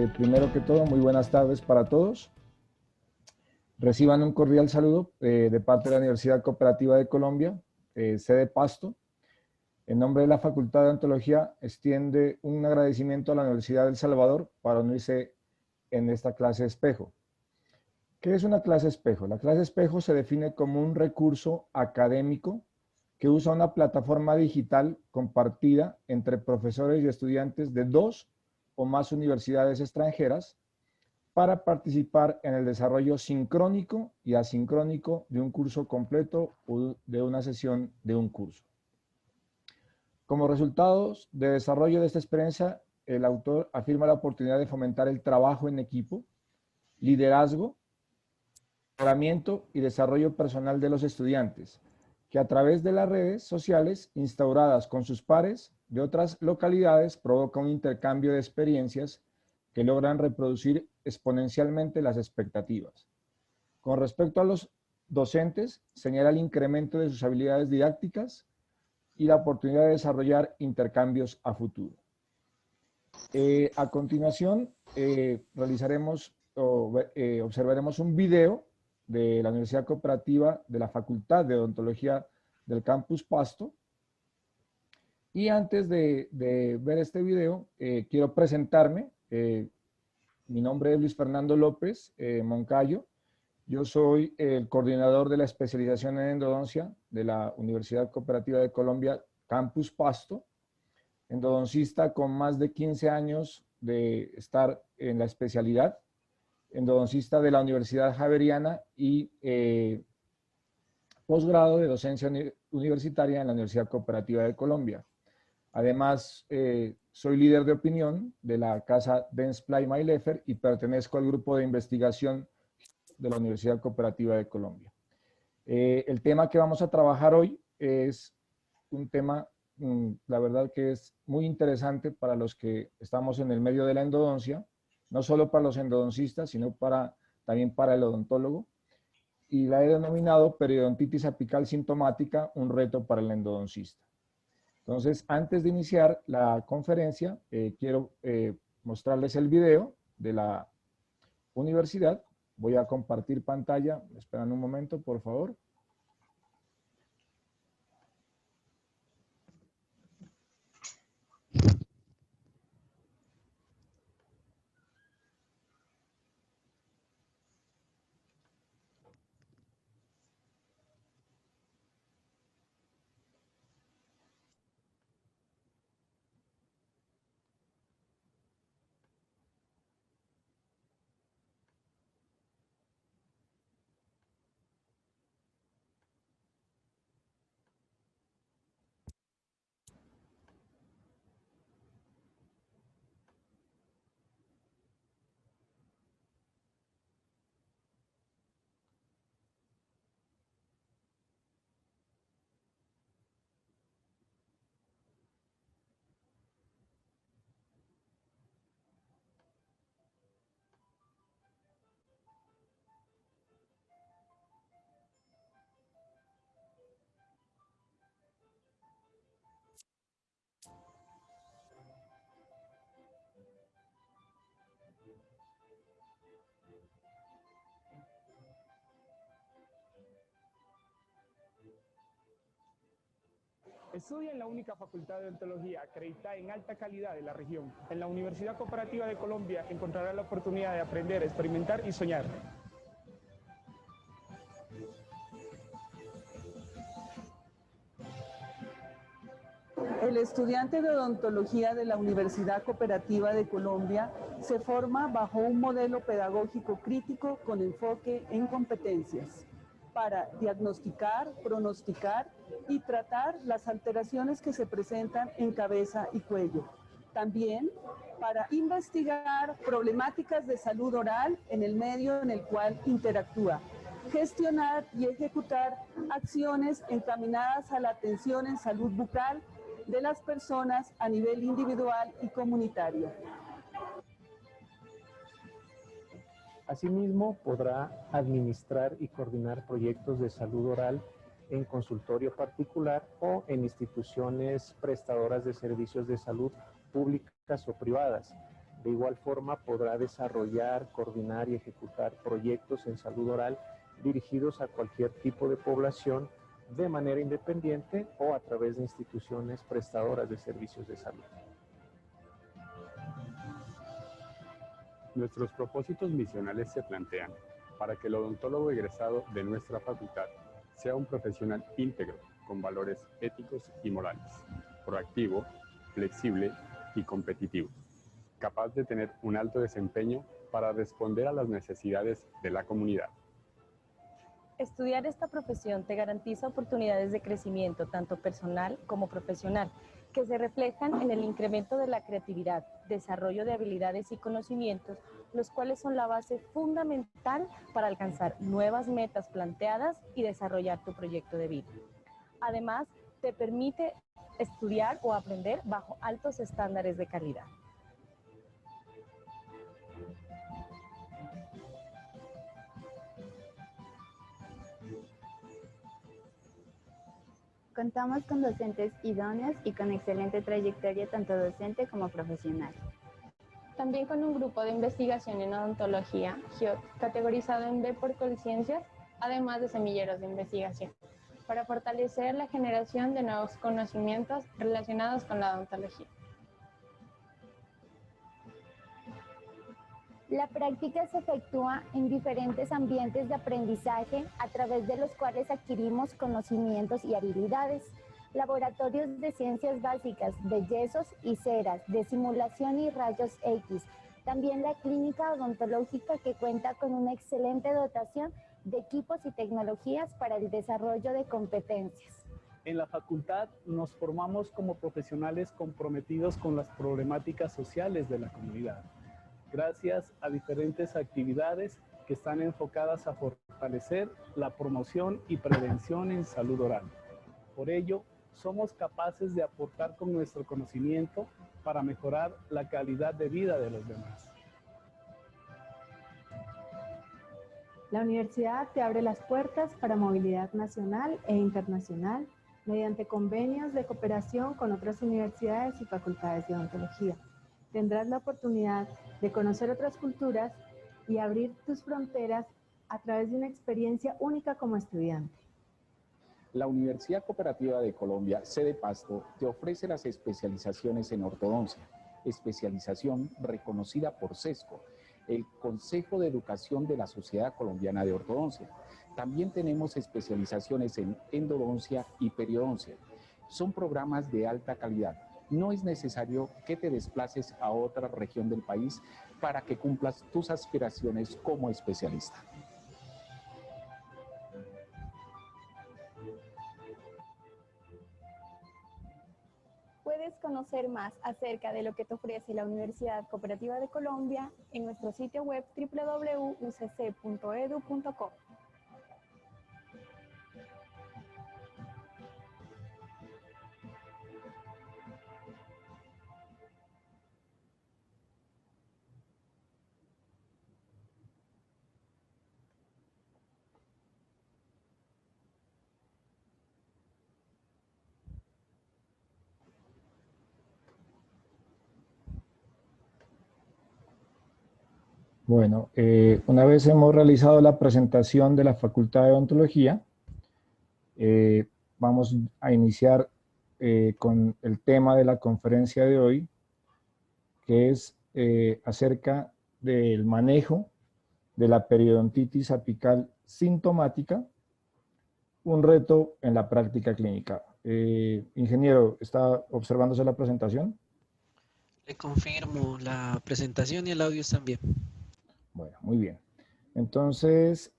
Primero que todo, muy buenas tardes para todos. Reciban un cordial saludo de parte de la Universidad Cooperativa de Colombia, sede Pasto. En nombre de la Facultad de Odontología, extiende un agradecimiento a la Universidad de El Salvador para unirse en esta clase espejo. ¿Qué es una clase espejo? La clase espejo se define como un recurso académico que usa una plataforma digital compartida entre profesores y estudiantes de 2 o más universidades extranjeras para participar en el desarrollo sincrónico y asincrónico de un curso completo o de una sesión de un curso. Como resultados de desarrollo de esta experiencia, el autor afirma la oportunidad de fomentar el trabajo en equipo, liderazgo, mejoramiento y desarrollo personal de los estudiantes, que a través de las redes sociales instauradas con sus pares de otras localidades provoca un intercambio de experiencias que logran reproducir exponencialmente las expectativas. Con respecto a los docentes, señala el incremento de sus habilidades didácticas y la oportunidad de desarrollar intercambios a futuro. A continuación, observaremos un video de la Universidad Cooperativa de la Facultad de Odontología del Campus Pasto. Y antes de ver este video, quiero presentarme. Mi nombre es Luis Fernando López Moncayo. Yo soy el coordinador de la especialización en endodoncia de la Universidad Cooperativa de Colombia, Campus Pasto. Endodoncista con más de 15 años de estar en la especialidad. Endodoncista de la Universidad Javeriana y posgrado de docencia universitaria en la Universidad Cooperativa de Colombia. Además, soy líder de opinión de la casa Dentsply Maylefer y pertenezco al grupo de investigación de la Universidad Cooperativa de Colombia. El tema que vamos a trabajar hoy es un tema, la verdad que es muy interesante para los que estamos en el medio de la endodoncia, no solo para los endodoncistas, sino también para el odontólogo, y la he denominado periodontitis apical sintomática, un reto para el endodoncista. Entonces, antes de iniciar la conferencia, quiero mostrarles el video de la universidad. Voy a compartir pantalla. Esperan un momento, por favor. Estudia en la única facultad de odontología acreditada en alta calidad de la región. En la Universidad Cooperativa de Colombia encontrará la oportunidad de aprender, experimentar y soñar. El estudiante de odontología de la Universidad Cooperativa de Colombia se forma bajo un modelo pedagógico crítico con enfoque en competencias para diagnosticar, pronosticar y tratar las alteraciones que se presentan en cabeza y cuello. También para investigar problemáticas de salud oral en el medio en el cual interactúa, gestionar y ejecutar acciones encaminadas a la atención en salud bucal de las personas a nivel individual y comunitario. Asimismo, podrá administrar y coordinar proyectos de salud oral en consultorio particular o en instituciones prestadoras de servicios de salud públicas o privadas. De igual forma, podrá desarrollar, coordinar y ejecutar proyectos en salud oral dirigidos a cualquier tipo de población de manera independiente o a través de instituciones prestadoras de servicios de salud. Nuestros propósitos misionales se plantean para que el odontólogo egresado de nuestra facultad sea un profesional íntegro, con valores éticos y morales, proactivo, flexible y competitivo, capaz de tener un alto desempeño para responder a las necesidades de la comunidad. Estudiar esta profesión te garantiza oportunidades de crecimiento tanto personal como profesional, que se reflejan en el incremento de la creatividad, desarrollo de habilidades y conocimientos, los cuales son la base fundamental para alcanzar nuevas metas planteadas y desarrollar tu proyecto de vida. Además, te permite estudiar o aprender bajo altos estándares de calidad. Contamos con docentes idóneos y con excelente trayectoria tanto docente como profesional. También con un grupo de investigación en odontología, GIOT, categorizado en B por Colciencias, además de semilleros de investigación, para fortalecer la generación de nuevos conocimientos relacionados con la odontología. La práctica se efectúa en diferentes ambientes de aprendizaje a través de los cuales adquirimos conocimientos y habilidades. Laboratorios de ciencias básicas, de yesos y ceras, de simulación y rayos X. También la clínica odontológica, que cuenta con una excelente dotación de equipos y tecnologías para el desarrollo de competencias. En la facultad nos formamos como profesionales comprometidos con las problemáticas sociales de la comunidad, gracias a diferentes actividades que están enfocadas a fortalecer la promoción y prevención en salud oral. Por ello, somos capaces de aportar con nuestro conocimiento para mejorar la calidad de vida de los demás. La universidad te abre las puertas para movilidad nacional e internacional mediante convenios de cooperación con otras universidades y facultades de odontología. Tendrás la oportunidad de conocer otras culturas y abrir tus fronteras a través de una experiencia única como estudiante. La Universidad Cooperativa de Colombia, sede Pasto, te ofrece las especializaciones en ortodoncia, especialización reconocida por CESCO, el Consejo de Educación de la Sociedad Colombiana de Ortodoncia. También tenemos especializaciones en endodoncia y periodoncia. Son programas de alta calidad. No es necesario que te desplaces a otra región del país para que cumplas tus aspiraciones como especialista. Puedes conocer más acerca de lo que te ofrece la Universidad Cooperativa de Colombia en nuestro sitio web www.ucc.edu.co. Bueno, una vez hemos realizado la presentación de la Facultad de Odontología, vamos a iniciar con el tema de la conferencia de hoy, que es acerca del manejo de la periodontitis apical sintomática, un reto en la práctica clínica. Ingeniero, ¿está observándose la presentación? Le confirmo, la presentación y el audio están bien. Bueno, muy bien. Entonces,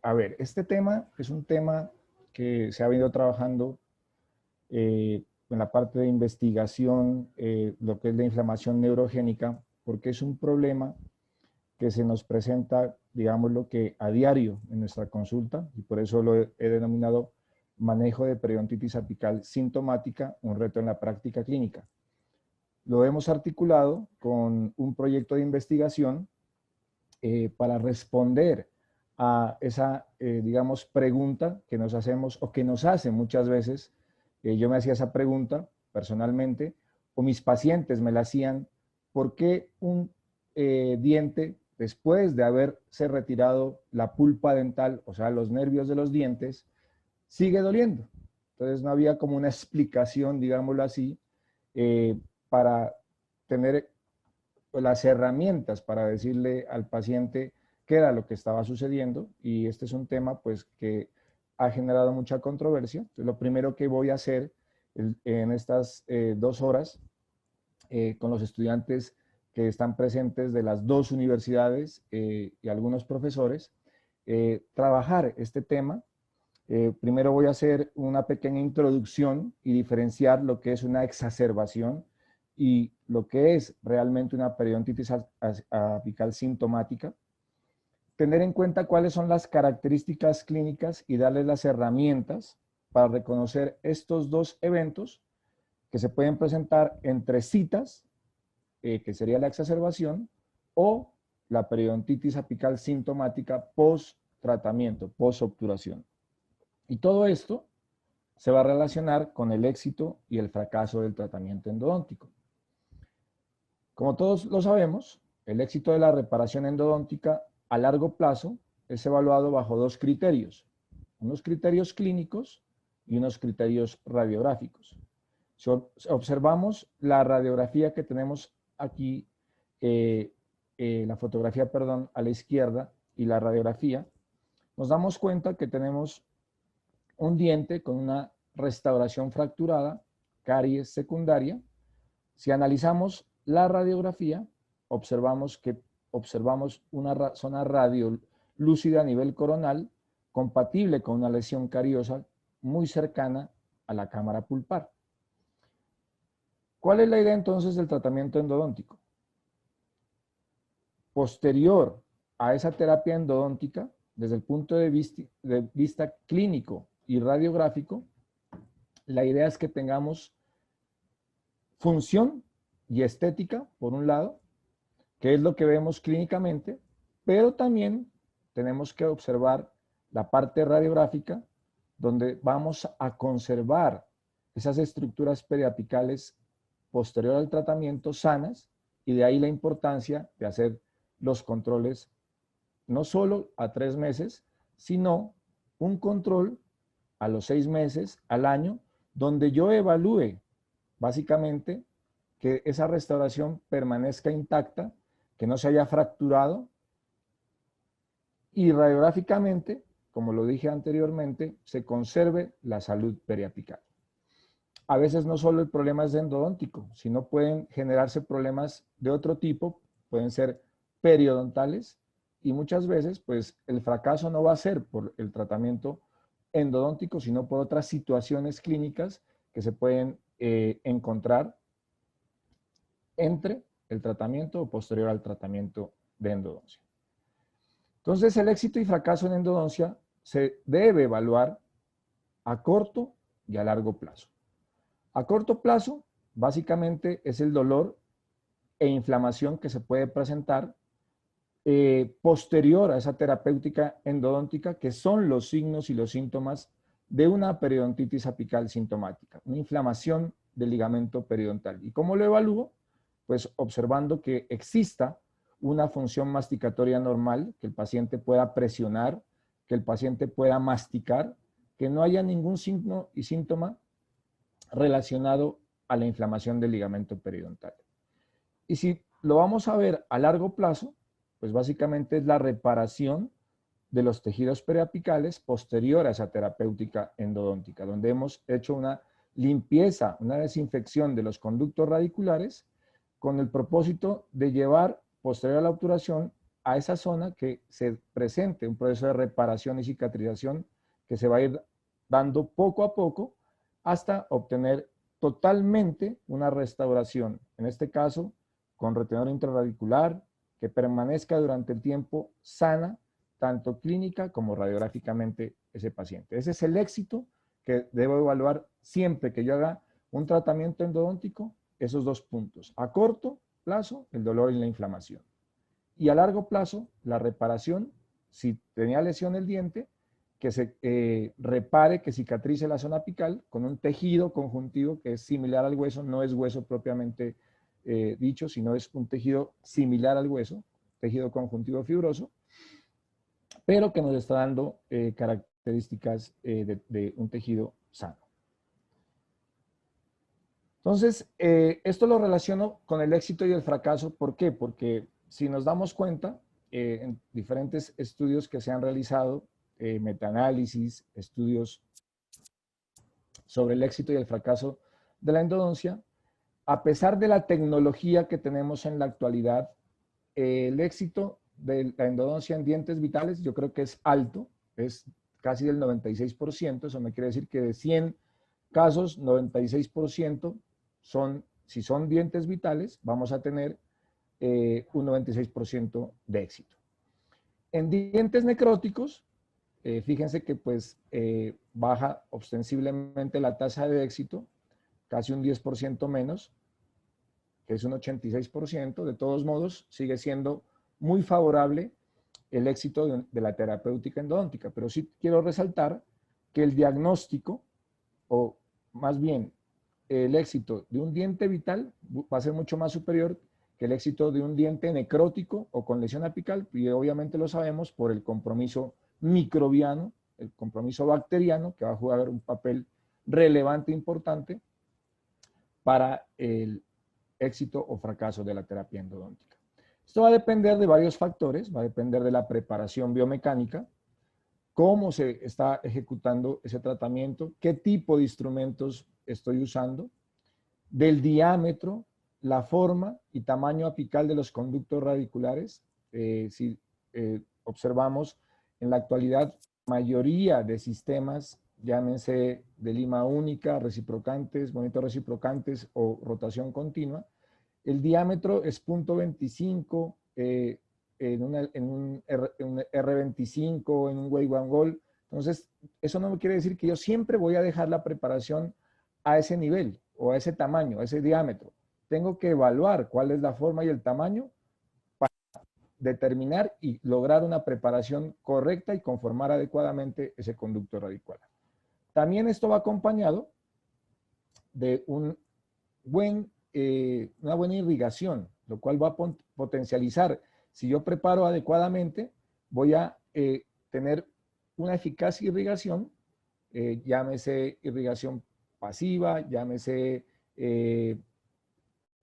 a ver, este tema es un tema que se ha venido trabajando en la parte de investigación, lo que es la inflamación neurogénica, porque es un problema que se nos presenta, digámoslo que a diario en nuestra consulta, y por eso lo he denominado manejo de periodontitis apical sintomática, un reto en la práctica clínica. Lo hemos articulado con un proyecto de investigación para responder a esa, digamos, pregunta que nos hacemos o que nos hacen muchas veces. Yo me hacía esa pregunta personalmente, o mis pacientes me la hacían: ¿por qué un diente, después de haberse retirado la pulpa dental, o sea, los nervios de los dientes, sigue doliendo. Entonces no había como una explicación, digámoslo así, para tener las herramientas para decirle al paciente qué era lo que estaba sucediendo, y este es un tema pues que ha generado mucha controversia. Entonces, lo primero que voy a hacer en estas 2 horas con los estudiantes que están presentes de las 2 universidades y algunos profesores, trabajar este tema. Primero voy a hacer una pequeña introducción y diferenciar lo que es una exacerbación y lo que es realmente una periodontitis apical sintomática. Tener en cuenta cuáles son las características clínicas y darles las herramientas para reconocer estos 2 eventos que se pueden presentar entre citas, que sería la exacerbación, o la periodontitis apical sintomática post-tratamiento, post-obturación. Y todo esto se va a relacionar con el éxito y el fracaso del tratamiento endodóntico. Como todos lo sabemos, el éxito de la reparación endodóntica a largo plazo es evaluado bajo 2 criterios, unos criterios clínicos y unos criterios radiográficos. Si observamos la radiografía que tenemos aquí, la fotografía, perdón, a la izquierda y la radiografía, nos damos cuenta que tenemos un diente con una restauración fracturada, caries secundaria. Si analizamos la radiografía, observamos una zona radiolúcida a nivel coronal compatible con una lesión cariosa muy cercana a la cámara pulpar. ¿Cuál es la idea entonces del tratamiento endodóntico? Posterior a esa terapia endodóntica, desde el punto de vista clínico y radiográfico, la idea es que tengamos función y estética, por un lado, que es lo que vemos clínicamente, pero también tenemos que observar la parte radiográfica, donde vamos a conservar esas estructuras periapicales posterior al tratamiento sanas, y de ahí la importancia de hacer los controles no solo a 3 meses, sino un control a los 6 meses, al año, donde yo evalúe básicamente que esa restauración permanezca intacta, que no se haya fracturado, y radiográficamente, como lo dije anteriormente, se conserve la salud periapical. A veces no solo el problema es endodóntico, sino pueden generarse problemas de otro tipo, pueden ser periodontales, y muchas veces pues el fracaso no va a ser por el tratamiento endodóntico, sino por otras situaciones clínicas que se pueden encontrar entre el tratamiento o posterior al tratamiento de endodoncia. Entonces, el éxito y fracaso en endodoncia se debe evaluar a corto y a largo plazo. A corto plazo, básicamente es el dolor e inflamación que se puede presentar posterior a esa terapéutica endodóntica, que son los signos y los síntomas de una periodontitis apical sintomática, una inflamación del ligamento periodontal. ¿Y cómo lo evalúo? Pues observando que exista una función masticatoria normal, que el paciente pueda presionar, que el paciente pueda masticar, que no haya ningún signo y síntoma relacionado a la inflamación del ligamento periodontal. Y si lo vamos a ver a largo plazo, pues básicamente es la reparación de los tejidos periapicales posterior a esa terapéutica endodóntica, donde hemos hecho una limpieza, una desinfección de los conductos radiculares con el propósito de llevar posterior a la obturación a esa zona que se presente un proceso de reparación y cicatrización que se va a ir dando poco a poco hasta obtener totalmente una restauración, en este caso con retenedor intraradicular, que permanezca durante el tiempo sana, tanto clínica como radiográficamente ese paciente. Ese es el éxito que debo evaluar siempre que yo haga un tratamiento endodóntico, esos 2 puntos. A corto plazo, el dolor y la inflamación. Y a largo plazo, la reparación, si tenía lesión el diente, que se repare, que cicatrice la zona apical con un tejido conjuntivo que es similar al hueso, no es hueso propiamente dicho, sino es un tejido similar al hueso, tejido conjuntivo fibroso, pero que nos está dando características de un tejido sano. Entonces, esto lo relaciono con el éxito y el fracaso. ¿Por qué? Porque si nos damos cuenta, en diferentes estudios que se han realizado, metaanálisis, estudios sobre el éxito y el fracaso de la endodoncia, a pesar de la tecnología que tenemos en la actualidad, el éxito de la endodoncia en dientes vitales yo creo que es alto, es casi del 96%, eso me quiere decir que de 100 casos, 96% son, si son dientes vitales, vamos a tener un 96% de éxito. En dientes necróticos, fíjense que pues baja ostensiblemente la tasa de éxito, casi un 10% menos, que es un 86%, de todos modos sigue siendo muy favorable el éxito de la terapéutica endodóntica, pero sí quiero resaltar que el diagnóstico, o más bien el éxito de un diente vital va a ser mucho más superior que el éxito de un diente necrótico o con lesión apical, y obviamente lo sabemos por el compromiso microbiano, el compromiso bacteriano, que va a jugar un papel relevante e importante para el éxito o fracaso de la terapia endodóntica. Esto va a depender de varios factores, va a depender de la preparación biomecánica, cómo se está ejecutando ese tratamiento, qué tipo de instrumentos estoy usando, del diámetro, la forma y tamaño apical de los conductos radiculares. Si observamos en la actualidad, mayoría de sistemas, llámense de lima única, reciprocantes, bonitos reciprocantes o rotación continua, el diámetro es 0.25 en un R25, en un Wave One Gold. Entonces, eso no quiere decir que yo siempre voy a dejar la preparación a ese nivel o a ese tamaño, a ese diámetro. Tengo que evaluar cuál es la forma y el tamaño para determinar y lograr una preparación correcta y conformar adecuadamente ese conducto radicular. También esto va acompañado de una buena irrigación, lo cual va a potencializar. Si yo preparo adecuadamente, voy a tener una eficaz irrigación, llámese irrigación pasiva, llámese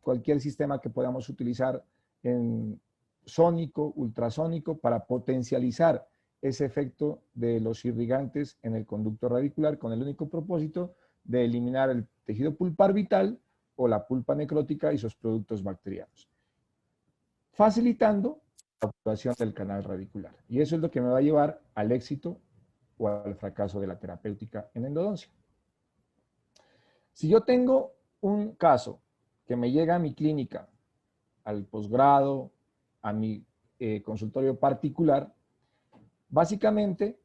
cualquier sistema que podamos utilizar en sónico, ultrasónico, para potencializar ese efecto de los irrigantes en el conducto radicular con el único propósito de eliminar el tejido pulpar vital o la pulpa necrótica y sus productos bacterianos, facilitando la obturación del canal radicular. Y eso es lo que me va a llevar al éxito o al fracaso de la terapéutica en endodoncia. Si yo tengo un caso que me llega a mi clínica, al posgrado, a mi consultorio particular, básicamente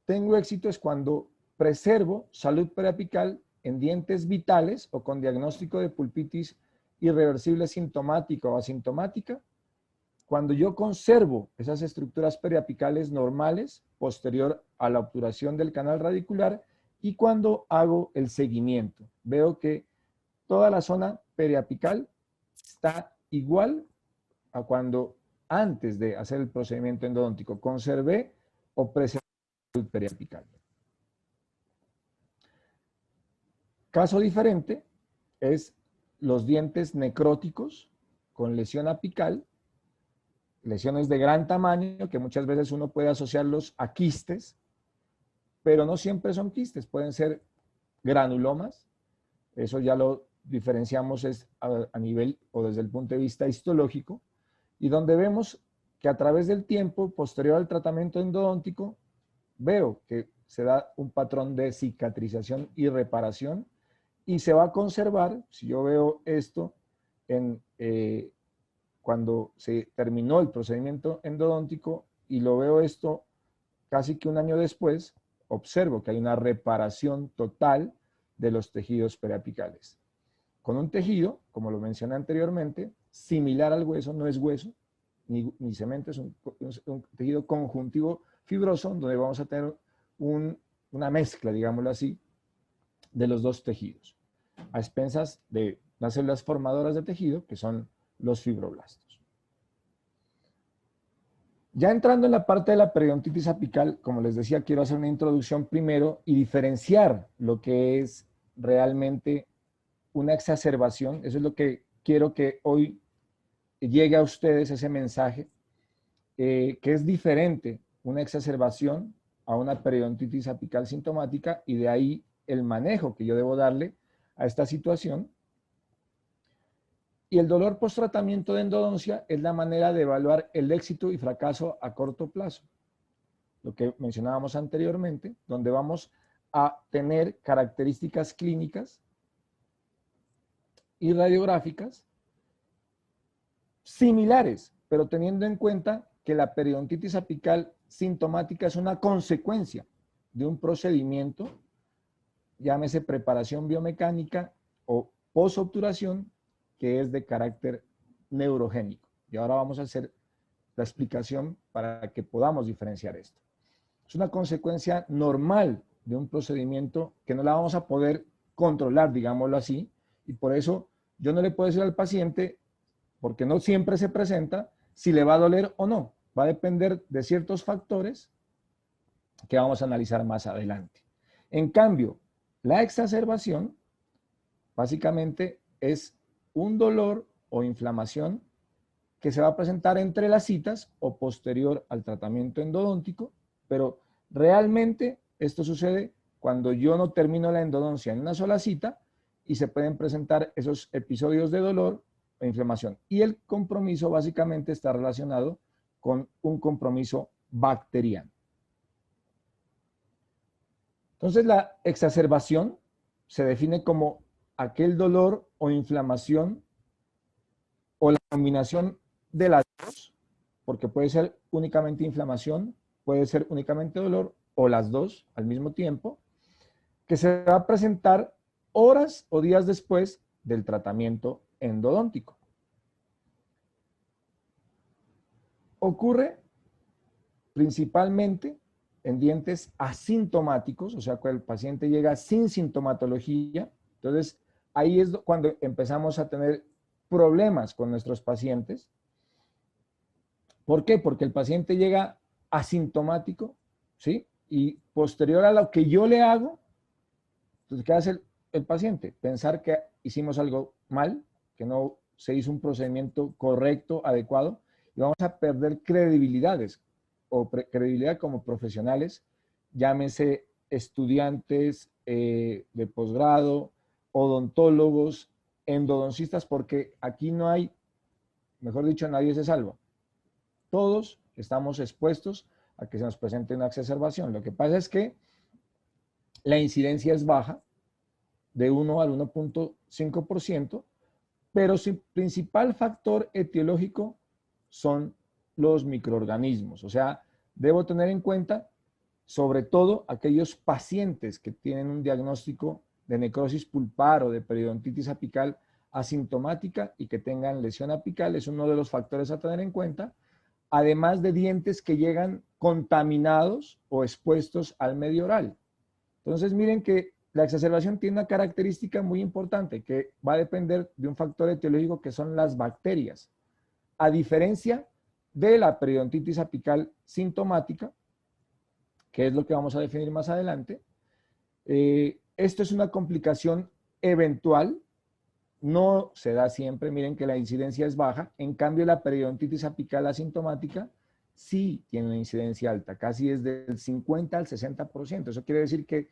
tengo éxito es cuando preservo salud periapical en dientes vitales o con diagnóstico de pulpitis irreversible sintomática o asintomática, cuando yo conservo esas estructuras periapicales normales posterior a la obturación del canal radicular y cuando hago el seguimiento. Veo que toda la zona periapical está igual a cuando antes de hacer el procedimiento endodóntico conservé o preservé la salud periapical. Caso diferente es los dientes necróticos con lesión apical, lesiones de gran tamaño que muchas veces uno puede asociarlos a quistes, pero no siempre son quistes, pueden ser granulomas. Eso ya lo diferenciamos es a nivel o desde el punto de vista histológico, y donde vemos que a través del tiempo posterior al tratamiento endodóntico veo que se da un patrón de cicatrización y reparación y se va a conservar. Si yo veo esto cuando se terminó el procedimiento endodóntico y lo veo esto casi que un año después, observo que hay una reparación total de los tejidos periapicales. Con un tejido, como lo mencioné anteriormente, similar al hueso, no es hueso, ni cemento, es un tejido conjuntivo fibroso, donde vamos a tener una mezcla, digámoslo así, de los dos tejidos, a expensas de las células formadoras de tejido, que son los fibroblastos. Ya entrando en la parte de la periodontitis apical, como les decía, quiero hacer una introducción primero y diferenciar lo que es realmente una exacerbación. Eso es lo que quiero que hoy llegue a ustedes, ese mensaje, que es diferente una exacerbación a una periodontitis apical sintomática, y de ahí el manejo que yo debo darle a esta situación. Y el dolor post-tratamiento de endodoncia es la manera de evaluar el éxito y fracaso a corto plazo. Lo que mencionábamos anteriormente, donde vamos a tener características clínicas y radiográficas similares, pero teniendo en cuenta que la periodontitis apical sintomática es una consecuencia de un procedimiento, llámese preparación biomecánica o posobturación, que es de carácter neurogénico. Y ahora vamos a hacer la explicación para que podamos diferenciar esto. Es una consecuencia normal de un procedimiento que no la vamos a poder controlar, digámoslo así, y por eso yo no le puedo decir al paciente, porque no siempre se presenta, si le va a doler o no. Va a depender de ciertos factores que vamos a analizar más adelante. En cambio, la exacerbación básicamente es un dolor o inflamación que se va a presentar entre las citas o posterior al tratamiento endodóntico, pero realmente esto sucede cuando yo no termino la endodoncia en una sola cita y se pueden presentar esos episodios de dolor o inflamación. Y el compromiso básicamente está relacionado con un compromiso bacteriano. Entonces la exacerbación se define como aquel dolor o inflamación o la combinación de las dos, porque puede ser únicamente inflamación, puede ser únicamente dolor o las dos al mismo tiempo, que se va a presentar horas o días después del tratamiento endodóntico. Ocurre principalmente en dientes asintomáticos, o sea, cuando el paciente llega sin sintomatología. Entonces, ahí es cuando empezamos a tener problemas con nuestros pacientes. ¿Por qué? Porque el paciente llega asintomático, ¿sí? Y posterior a lo que yo le hago, entonces, ¿qué hace el paciente? Pensar que hicimos algo mal, que no se hizo un procedimiento correcto, adecuado, y vamos a perder credibilidades o credibilidad como profesionales, llámese estudiantes de posgrado, odontólogos, endodoncistas, porque aquí no hay, mejor dicho, nadie se salva. Todos estamos expuestos a que se nos presente una exacerbación. Lo que pasa es que la incidencia es baja, de 1 al 1.5%, pero su principal factor etiológico son los microorganismos. O sea, debo tener en cuenta sobre todo aquellos pacientes que tienen un diagnóstico de necrosis pulpar o de periodontitis apical asintomática y que tengan lesión apical, es uno de los factores a tener en cuenta, además de dientes que llegan contaminados o expuestos al medio oral. Entonces miren que la exacerbación tiene una característica muy importante que va a depender de un factor etiológico que son las bacterias. A diferencia de la periodontitis apical sintomática, que es lo que vamos a definir más adelante, esto es una complicación eventual, no se da siempre, miren que la incidencia es baja, en cambio la periodontitis apical asintomática sí tiene una incidencia alta, casi es del 50 al 60%. Eso quiere decir que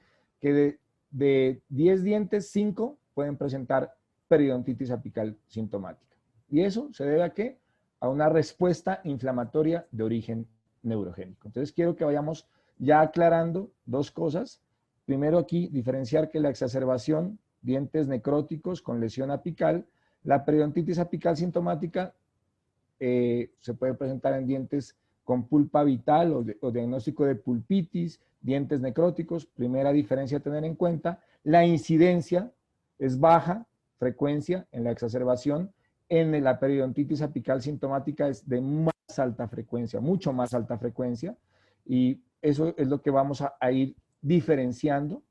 de 10 dientes, 5 pueden presentar periodontitis apical sintomática. ¿Y eso se debe a qué? A una respuesta inflamatoria de origen neurogénico. Entonces quiero que vayamos ya aclarando dos cosas. Primero aquí, diferenciar que la exacerbación, dientes necróticos con lesión apical, la periodontitis apical sintomática se puede presentar en dientes con pulpa vital o diagnóstico de pulpitis, dientes necróticos. Primera diferencia a tener en cuenta, la incidencia es baja frecuencia en la exacerbación, en la periodontitis apical sintomática es de más alta frecuencia, mucho más alta frecuencia, y eso es lo que vamos a ir diferenciando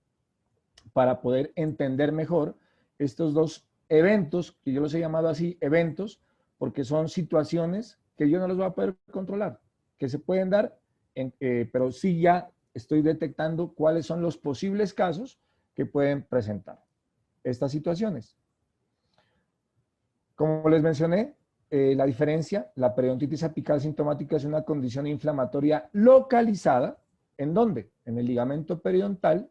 para poder entender mejor estos dos eventos, que yo los he llamado así, eventos, porque son situaciones que yo no los voy a poder controlar, que se pueden dar, pero sí ya estoy detectando cuáles son los posibles casos que pueden presentar estas situaciones. Como les mencioné, la diferencia, la periodontitis apical sintomática es una condición inflamatoria localizada. ¿En dónde? En el ligamento periodontal,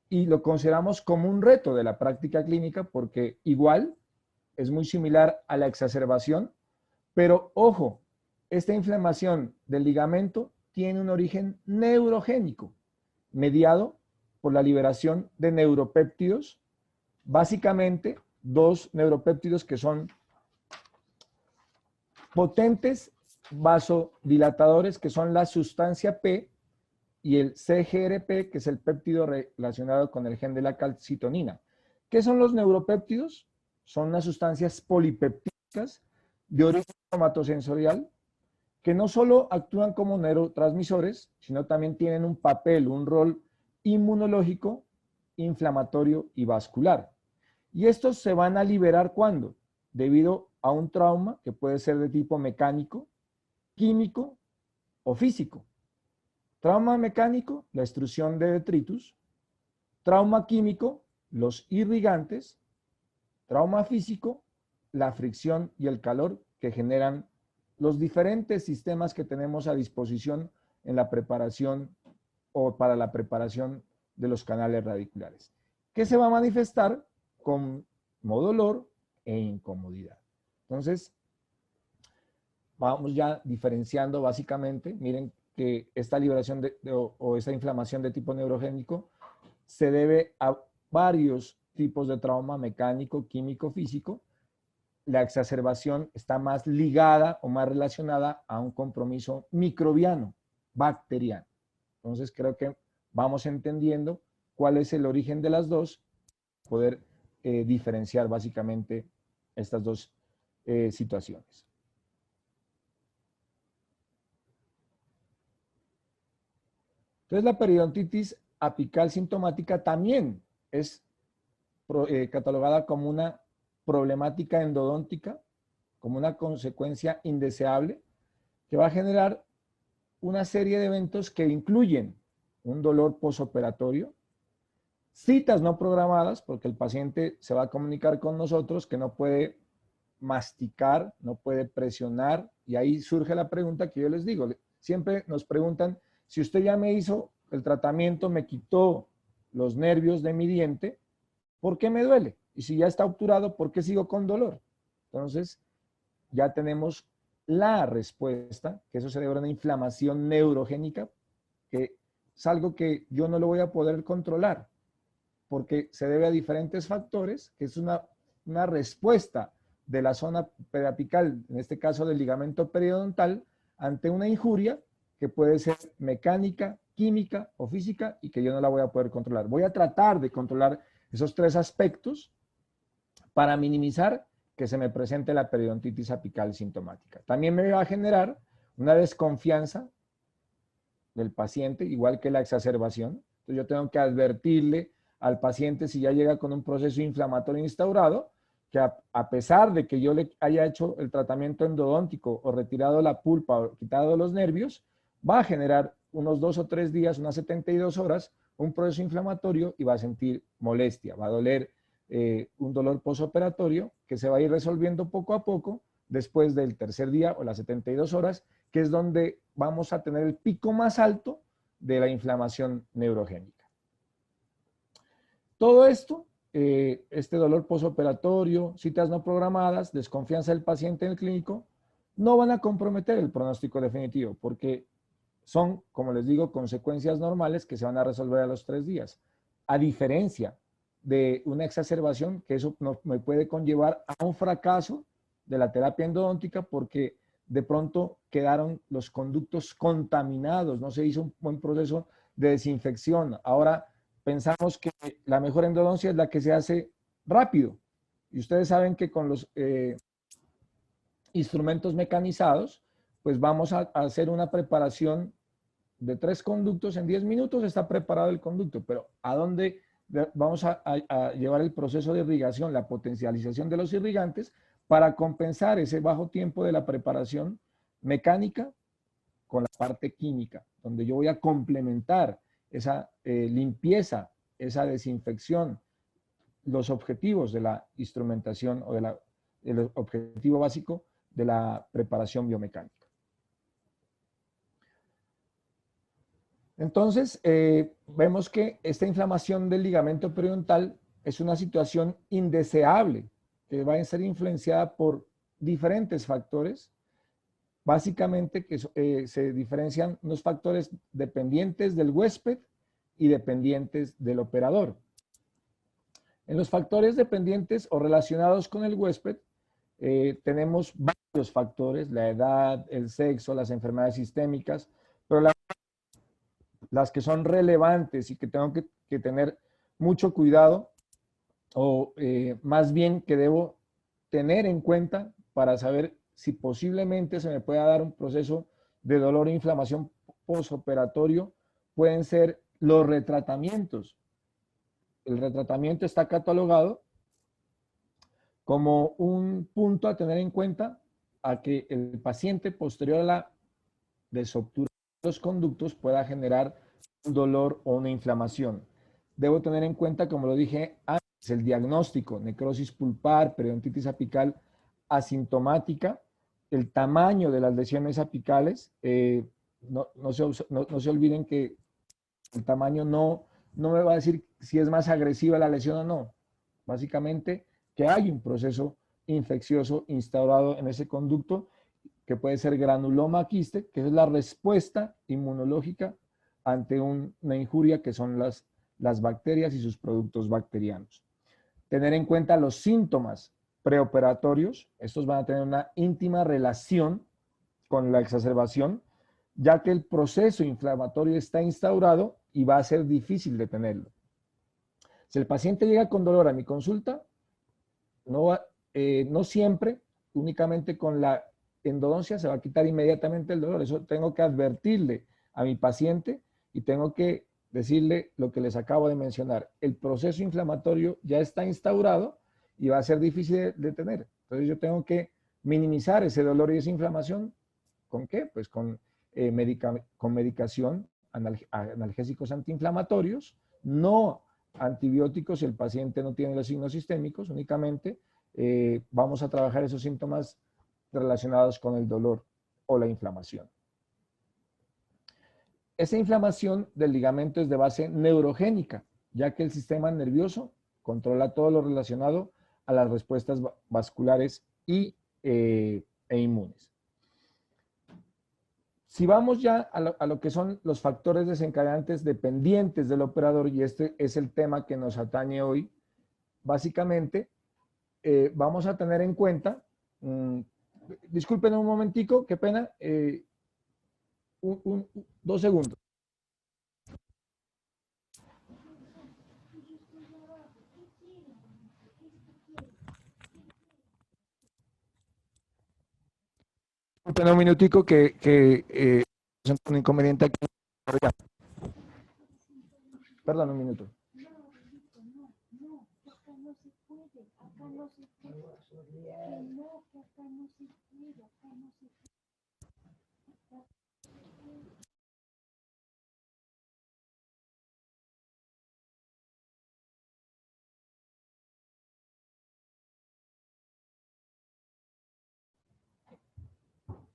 y lo consideramos como un reto de la práctica clínica porque igual es muy similar a la exacerbación, pero ojo, esta inflamación del ligamento tiene un origen neurogénico, mediado por la liberación de neuropéptidos, básicamente dos neuropéptidos que son potentes vasodilatadores, que son la sustancia P, y el CGRP, que es el péptido relacionado con el gen de la calcitonina. ¿Qué son los neuropéptidos? Son unas sustancias polipeptídicas de origen somatosensorial que no solo actúan como neurotransmisores, sino también tienen un papel, un rol inmunológico, inflamatorio y vascular. Y estos se van a liberar ¿cuándo? Debido a un trauma que puede ser de tipo mecánico, químico o físico. Trauma mecánico, la extrusión de detritus. Trauma químico, los irrigantes. Trauma físico, la fricción y el calor que generan los diferentes sistemas que tenemos a disposición en la preparación o para la preparación de los canales radiculares, que se va a manifestar con dolor e incomodidad. Entonces, vamos ya diferenciando básicamente. Miren que esta liberación o esta inflamación de tipo neurogénico se debe a varios tipos de trauma mecánico, químico, físico. La exacerbación está más ligada o más relacionada a un compromiso microbiano, bacteriano. Entonces creo que vamos entendiendo cuál es el origen de las dos, poder diferenciar básicamente estas dos situaciones. Entonces la periodontitis apical sintomática también es catalogada como una problemática endodóntica, como una consecuencia indeseable, que va a generar una serie de eventos que incluyen un dolor posoperatorio, citas no programadas, porque el paciente se va a comunicar con nosotros que no puede masticar, no puede presionar, y ahí surge la pregunta que yo les digo. Siempre nos preguntan, si usted ya me hizo el tratamiento, me quitó los nervios de mi diente, ¿por qué me duele? Y si ya está obturado, ¿por qué sigo con dolor? Entonces, ya tenemos la respuesta, que eso se debe a una inflamación neurogénica, que es algo que yo no lo voy a poder controlar, porque se debe a diferentes factores, que es una respuesta de la zona periapical, en este caso del ligamento periodontal, ante una injuria que puede ser mecánica, química o física, y que yo no la voy a poder controlar. Voy a tratar de controlar esos tres aspectos para minimizar que se me presente la periodontitis apical sintomática. También me va a generar una desconfianza del paciente, igual que la exacerbación. Entonces yo tengo que advertirle al paciente, si ya llega con un proceso inflamatorio instaurado, que a pesar de que yo le haya hecho el tratamiento endodóntico o retirado la pulpa o quitado los nervios, va a generar unos 2 o 3 días, unas 72 horas, un proceso inflamatorio y va a sentir molestia, va a doler un dolor posoperatorio que se va a ir resolviendo poco a poco después del tercer día o las 72 horas, que es donde vamos a tener el pico más alto de la inflamación neurogénica. Todo esto, este dolor posoperatorio, citas no programadas, desconfianza del paciente en el clínico, no van a comprometer el pronóstico definitivo, porque son, como les digo, consecuencias normales que se van a resolver a los 3 días. A diferencia de una exacerbación, que eso me puede conllevar a un fracaso de la terapia endodóntica porque de pronto quedaron los conductos contaminados, no se hizo un buen proceso de desinfección. Ahora pensamos que la mejor endodoncia es la que se hace rápido. Y ustedes saben que con los instrumentos mecanizados, pues vamos a hacer una preparación de 3 conductos. En 10 minutos está preparado el conducto, pero ¿a dónde vamos a llevar el proceso de irrigación, la potencialización de los irrigantes, para compensar ese bajo tiempo de la preparación mecánica con la parte química, donde yo voy a complementar esa limpieza, esa desinfección, los objetivos de la instrumentación o el objetivo básico de la preparación biomecánica. Entonces, vemos que esta inflamación del ligamento periodontal es una situación indeseable que va a ser influenciada por diferentes factores, básicamente que se diferencian unos factores dependientes del huésped y dependientes del operador. En los factores dependientes o relacionados con el huésped, tenemos varios factores, la edad, el sexo, las enfermedades sistémicas, pero las que son relevantes y que tengo que tener mucho cuidado, o más bien que debo tener en cuenta para saber si posiblemente se me pueda dar un proceso de dolor e inflamación postoperatorio, pueden ser los retratamientos. El retratamiento está catalogado como un punto a tener en cuenta a que el paciente posterior a la desobturación de los conductos pueda generar un dolor o una inflamación. Debo tener en cuenta, como lo dije antes, el diagnóstico, necrosis pulpar, periodontitis apical asintomática, el tamaño de las lesiones apicales. No se olviden que el tamaño no me va a decir si es más agresiva la lesión o no. Básicamente, que hay un proceso infeccioso instaurado en ese conducto, que puede ser granuloma quiste, que es la respuesta inmunológica ante una injuria, que son las bacterias y sus productos bacterianos. Tener en cuenta los síntomas preoperatorios. Estos van a tener una íntima relación con la exacerbación, ya que el proceso inflamatorio está instaurado y va a ser difícil detenerlo. Si el paciente llega con dolor a mi consulta, no siempre, únicamente con la endodoncia se va a quitar inmediatamente el dolor. Eso tengo que advertirle a mi paciente y tengo que decirle lo que les acabo de mencionar. El proceso inflamatorio ya está instaurado y va a ser difícil de detener. Entonces yo tengo que minimizar ese dolor y esa inflamación. ¿Con qué? Pues con medicación, analgésicos antiinflamatorios, no antibióticos si el paciente no tiene los signos sistémicos, únicamente vamos a trabajar esos síntomas relacionados con el dolor o la inflamación. Esa inflamación del ligamento es de base neurogénica, ya que el sistema nervioso controla todo lo relacionado a las respuestas vasculares e inmunes. Si vamos ya a lo que son los factores desencadenantes dependientes del operador, y este es el tema que nos atañe hoy, básicamente vamos a tener en cuenta, disculpen un momentico, qué pena, 2 segundos. Disculpen un minutico que un inconveniente aquí. Perdón, un minuto.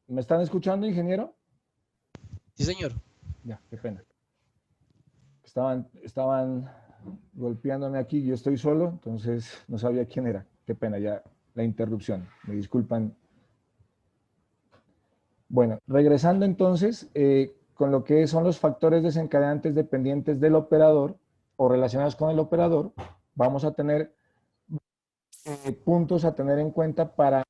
¿Me están escuchando, ingeniero? Sí, señor. Ya, qué pena. Estaban golpeándome aquí, yo estoy solo, entonces no sabía quién era. Qué pena, ya la interrupción. Me disculpan. Bueno, regresando entonces con lo que son los factores desencadenantes dependientes del operador o relacionados con el operador, vamos a tener puntos a tener en cuenta para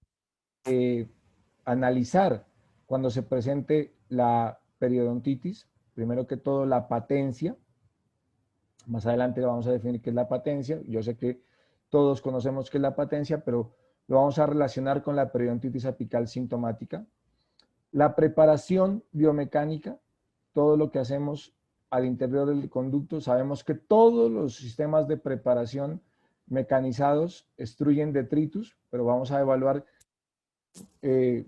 analizar cuando se presente la periodontitis. Primero que todo, la patencia. Más adelante vamos a definir qué es la patencia. Yo sé que todos conocemos qué es la patencia, pero lo vamos a relacionar con la periodontitis apical sintomática. La preparación biomecánica, todo lo que hacemos al interior del conducto. Sabemos que todos los sistemas de preparación mecanizados extruyen detritus, pero vamos a evaluar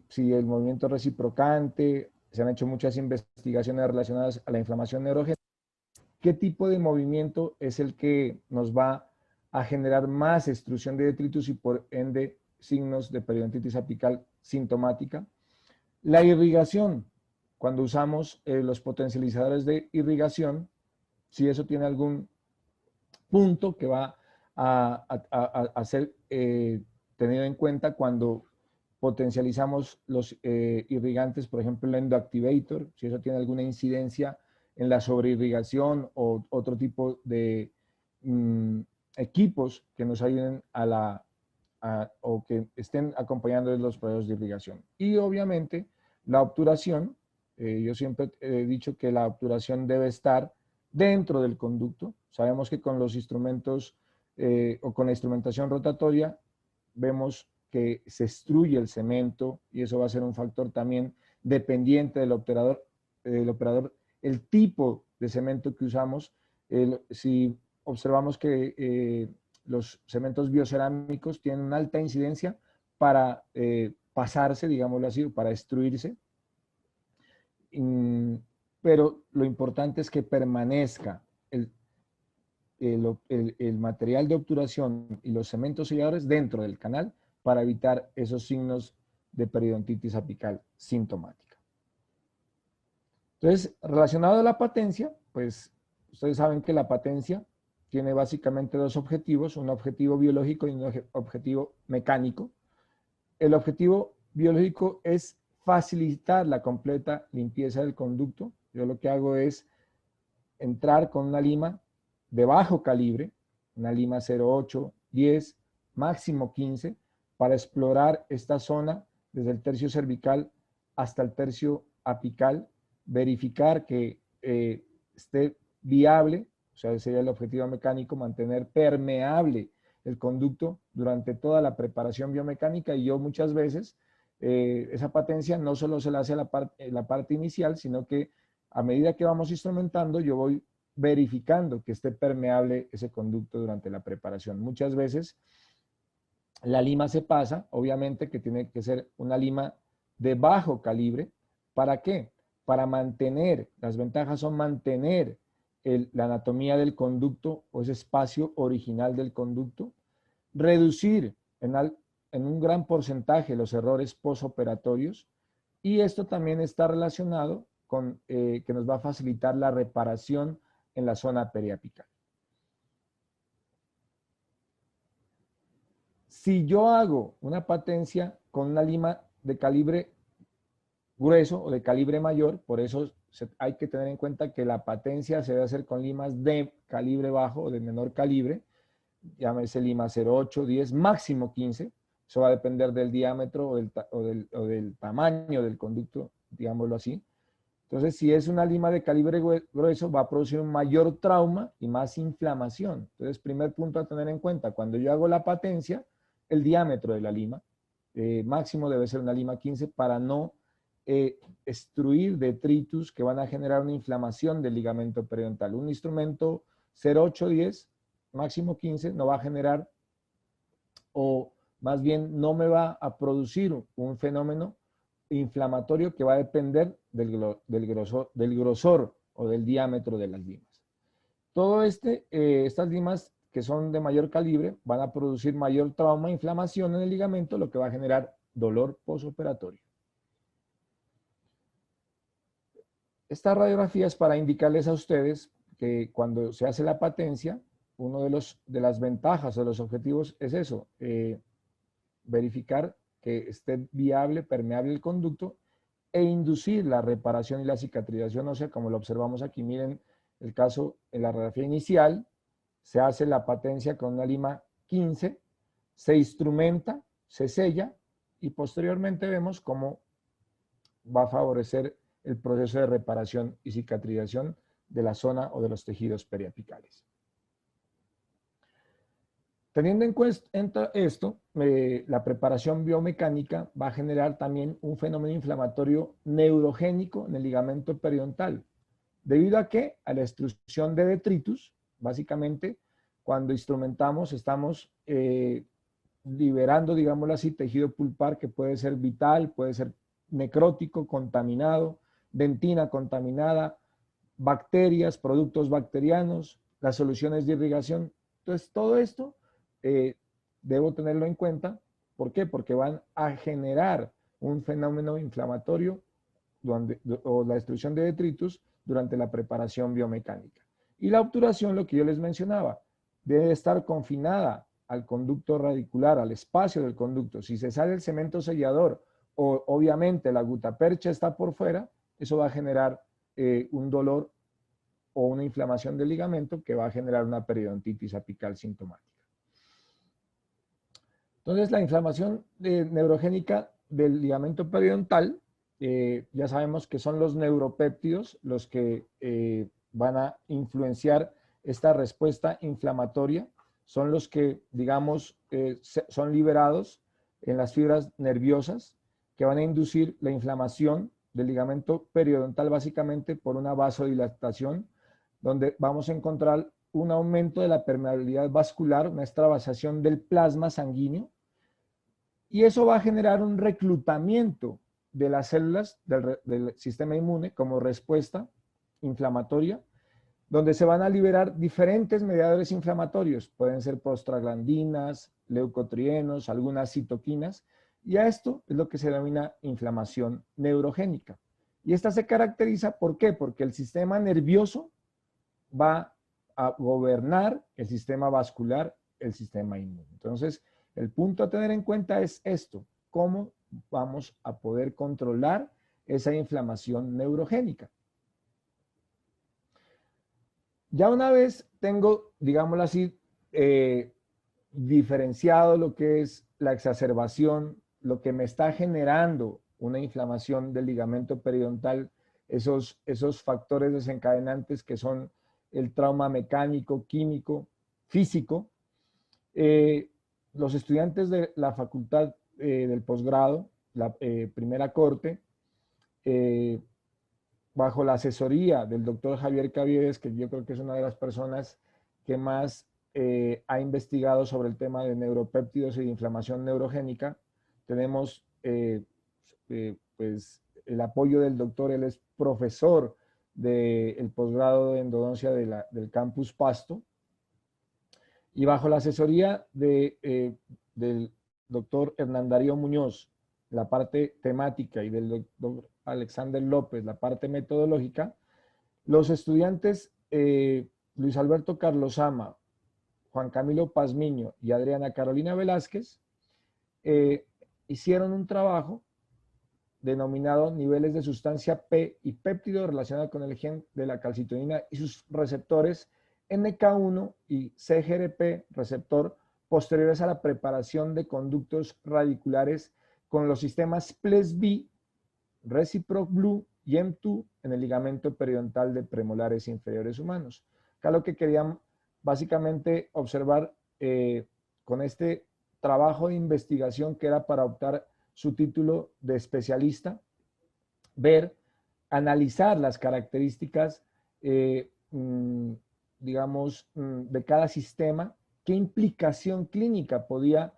si el movimiento reciprocante, se han hecho muchas investigaciones relacionadas a la inflamación neurogénica, qué tipo de movimiento es el que nos va a generar más extrusión de detritus y por ende signos de periodontitis apical sintomática. La irrigación, cuando usamos los potencializadores de irrigación, si eso tiene algún punto que va a ser tenido en cuenta cuando potencializamos los irrigantes, por ejemplo el endoactivator, si eso tiene alguna incidencia en la sobreirrigación o otro tipo de equipos que nos ayuden o que estén acompañando los procesos de irrigación. Y obviamente la obturación, yo siempre he dicho que la obturación debe estar dentro del conducto. Sabemos que con los instrumentos o con la instrumentación rotatoria vemos que se extruye el cemento y eso va a ser un factor también dependiente del operador, el tipo de cemento que usamos. Si observamos que los cementos biocerámicos tienen una alta incidencia para pasarse, digámoslo así, para extruirse, pero lo importante es que permanezca el material de obturación y los cementos selladores dentro del canal para evitar esos signos de periodontitis apical sintomática. Entonces, relacionado a la patencia, pues ustedes saben que la patencia tiene básicamente dos objetivos, un objetivo biológico y un objetivo mecánico. El objetivo biológico es facilitar la completa limpieza del conducto. Yo lo que hago es entrar con una lima de bajo calibre, una lima 0,8, 10, máximo 15, para explorar esta zona desde el tercio cervical hasta el tercio apical, verificar que esté viable, o sea, ese sería el objetivo mecánico, mantener permeable el conducto durante toda la preparación biomecánica. Y yo muchas veces esa patencia no solo se la hace en la parte inicial, sino que a medida que vamos instrumentando yo voy verificando que esté permeable ese conducto durante la preparación. Muchas veces la lima se pasa, obviamente que tiene que ser una lima de bajo calibre. ¿Para qué? Para mantener, las ventajas son mantener la anatomía del conducto o ese espacio original del conducto, reducir en un gran porcentaje los errores postoperatorios, y esto también está relacionado con que nos va a facilitar la reparación en la zona periapical. Si yo hago una patencia con una lima de calibre grueso o de calibre mayor, por eso hay que tener en cuenta que la patencia se debe hacer con limas de calibre bajo o de menor calibre, llámese lima 0,8, 10, máximo 15, eso va a depender del diámetro o del tamaño del conducto, digámoslo así. Entonces, si es una lima de calibre grueso, va a producir un mayor trauma y más inflamación. Entonces, primer punto a tener en cuenta, cuando yo hago la patencia, el diámetro de la lima, máximo debe ser una lima 15 para no extruir detritus que van a generar una inflamación del ligamento periodontal. Un instrumento 0,8, 10, máximo 15, no va a generar, o más bien no me va a producir un fenómeno inflamatorio que va a depender del grosor o del diámetro de las limas. Todo estas limas que son de mayor calibre van a producir mayor trauma e inflamación en el ligamento, lo que va a generar dolor postoperatorio. Esta radiografía es para indicarles a ustedes que cuando se hace la patencia, uno de las ventajas o los objetivos es eso, verificar que esté viable, permeable el conducto e inducir la reparación y la cicatrización ósea, como lo observamos aquí. Miren el caso en la radiografía inicial, se hace la patencia con una lima 15, se instrumenta, se sella y posteriormente vemos cómo va a favorecer el proceso de reparación y cicatrización de la zona o de los tejidos periapicales. Teniendo en cuenta esto, la preparación biomecánica va a generar también un fenómeno inflamatorio neurogénico en el ligamento periodontal. ¿Debido a qué? A la extrusión de detritus. Básicamente, cuando instrumentamos, estamos liberando, digámoslo así, tejido pulpar que puede ser vital, puede ser necrótico, contaminado, dentina contaminada, bacterias, productos bacterianos, las soluciones de irrigación. Entonces, todo esto debo tenerlo en cuenta. ¿Por qué? Porque van a generar un fenómeno inflamatorio o la destrucción de detritus durante la preparación biomecánica. Y la obturación, lo que yo les mencionaba, debe estar confinada al conducto radicular, al espacio del conducto. Si se sale el cemento sellador o obviamente la gutapercha está por fuera, eso va a generar un dolor o una inflamación del ligamento que va a generar una periodontitis apical sintomática. Entonces, la inflamación neurogénica del ligamento periodontal, ya sabemos que son los neuropéptidos los que van a influenciar esta respuesta inflamatoria, son los que, digamos, son liberados en las fibras nerviosas que van a inducir la inflamación del ligamento periodontal básicamente por una vasodilatación, donde vamos a encontrar un aumento de la permeabilidad vascular, una extravasación del plasma sanguíneo, y eso va a generar un reclutamiento de las células del sistema inmune como respuesta inflamatoria, donde se van a liberar diferentes mediadores inflamatorios, pueden ser prostaglandinas, leucotrienos, algunas citoquinas, y a esto es lo que se denomina inflamación neurogénica. Y esta se caracteriza, ¿por qué? Porque el sistema nervioso va a gobernar el sistema vascular, el sistema inmune. Entonces, el punto a tener en cuenta es esto, cómo vamos a poder controlar esa inflamación neurogénica. Ya una vez tengo, digámoslo así, diferenciado lo que es la exacerbación, lo que me está generando una inflamación del ligamento periodontal, esos factores desencadenantes que son el trauma mecánico, químico, físico. Los estudiantes de la facultad del posgrado, la primera corte, bajo la asesoría del doctor Javier Caviedes, que yo creo que es una de las personas que más ha investigado sobre el tema de neuropéptidos y de inflamación neurogénica. Tenemos pues, el apoyo del doctor, él es profesor del posgrado de endodoncia del campus Pasto, y bajo la asesoría del doctor Hernán Darío Muñoz, la parte temática, y del doctor Alexander López, la parte metodológica, los estudiantes Luis Alberto Carlosama, Juan Camilo Pazmiño y Adriana Carolina Velázquez hicieron un trabajo denominado niveles de sustancia P y péptido relacionado con el gen de la calcitonina y sus receptores NK1 y CGRP, receptor, posteriores a la preparación de conductos radiculares con los sistemas PLES-B, Reciproc Blue y M2 en el ligamento periodontal de premolares inferiores humanos. Acá lo que querían básicamente observar con este trabajo de investigación, que era para optar su título de especialista, analizar las características, digamos, de cada sistema, qué implicación clínica podía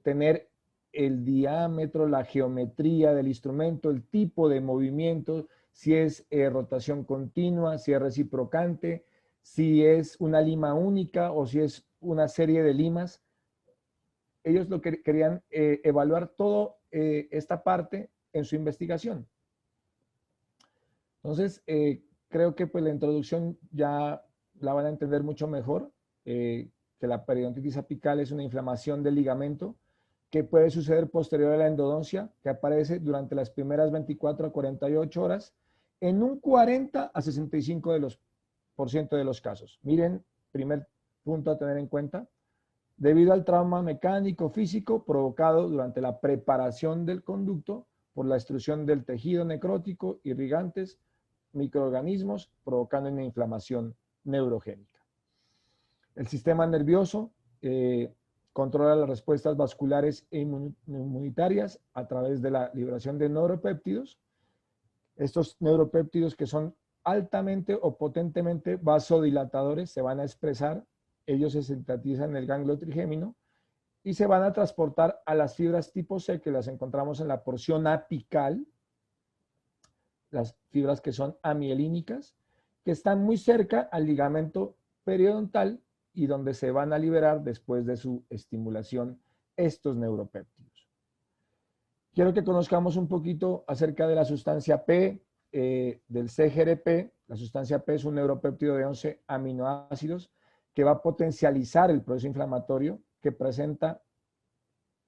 tener el diámetro, la geometría del instrumento, el tipo de movimiento, si es rotación continua, si es reciprocante, si es una lima única o si es una serie de limas. Ellos lo que querían evaluar toda esta parte en su investigación. Entonces, creo que pues, la introducción ya la van a entender mucho mejor, que la periodontitis apical es una inflamación del ligamento que puede suceder posterior a la endodoncia, que aparece durante las primeras 24 a 48 horas en un 40 a 65% de los casos. Miren, primer punto a tener en cuenta, debido al trauma mecánico físico provocado durante la preparación del conducto por la extrusión del tejido necrótico, irrigantes, microorganismos, provocando una inflamación neurogénica. El sistema nervioso controla las respuestas vasculares e inmunitarias a través de la liberación de neuropéptidos. Estos neuropéptidos que son altamente o potentemente vasodilatadores, se van a expresar, ellos se sintetizan en el ganglio trigémino y se van a transportar a las fibras tipo C que las encontramos en la porción apical, las fibras que son amielínicas, que están muy cerca al ligamento periodontal y donde se van a liberar después de su estimulación estos neuropéptidos. Quiero que conozcamos un poquito acerca de la sustancia P, del CGRP. La sustancia P es un neuropéptido de 11 aminoácidos que va a potencializar el proceso inflamatorio, que presenta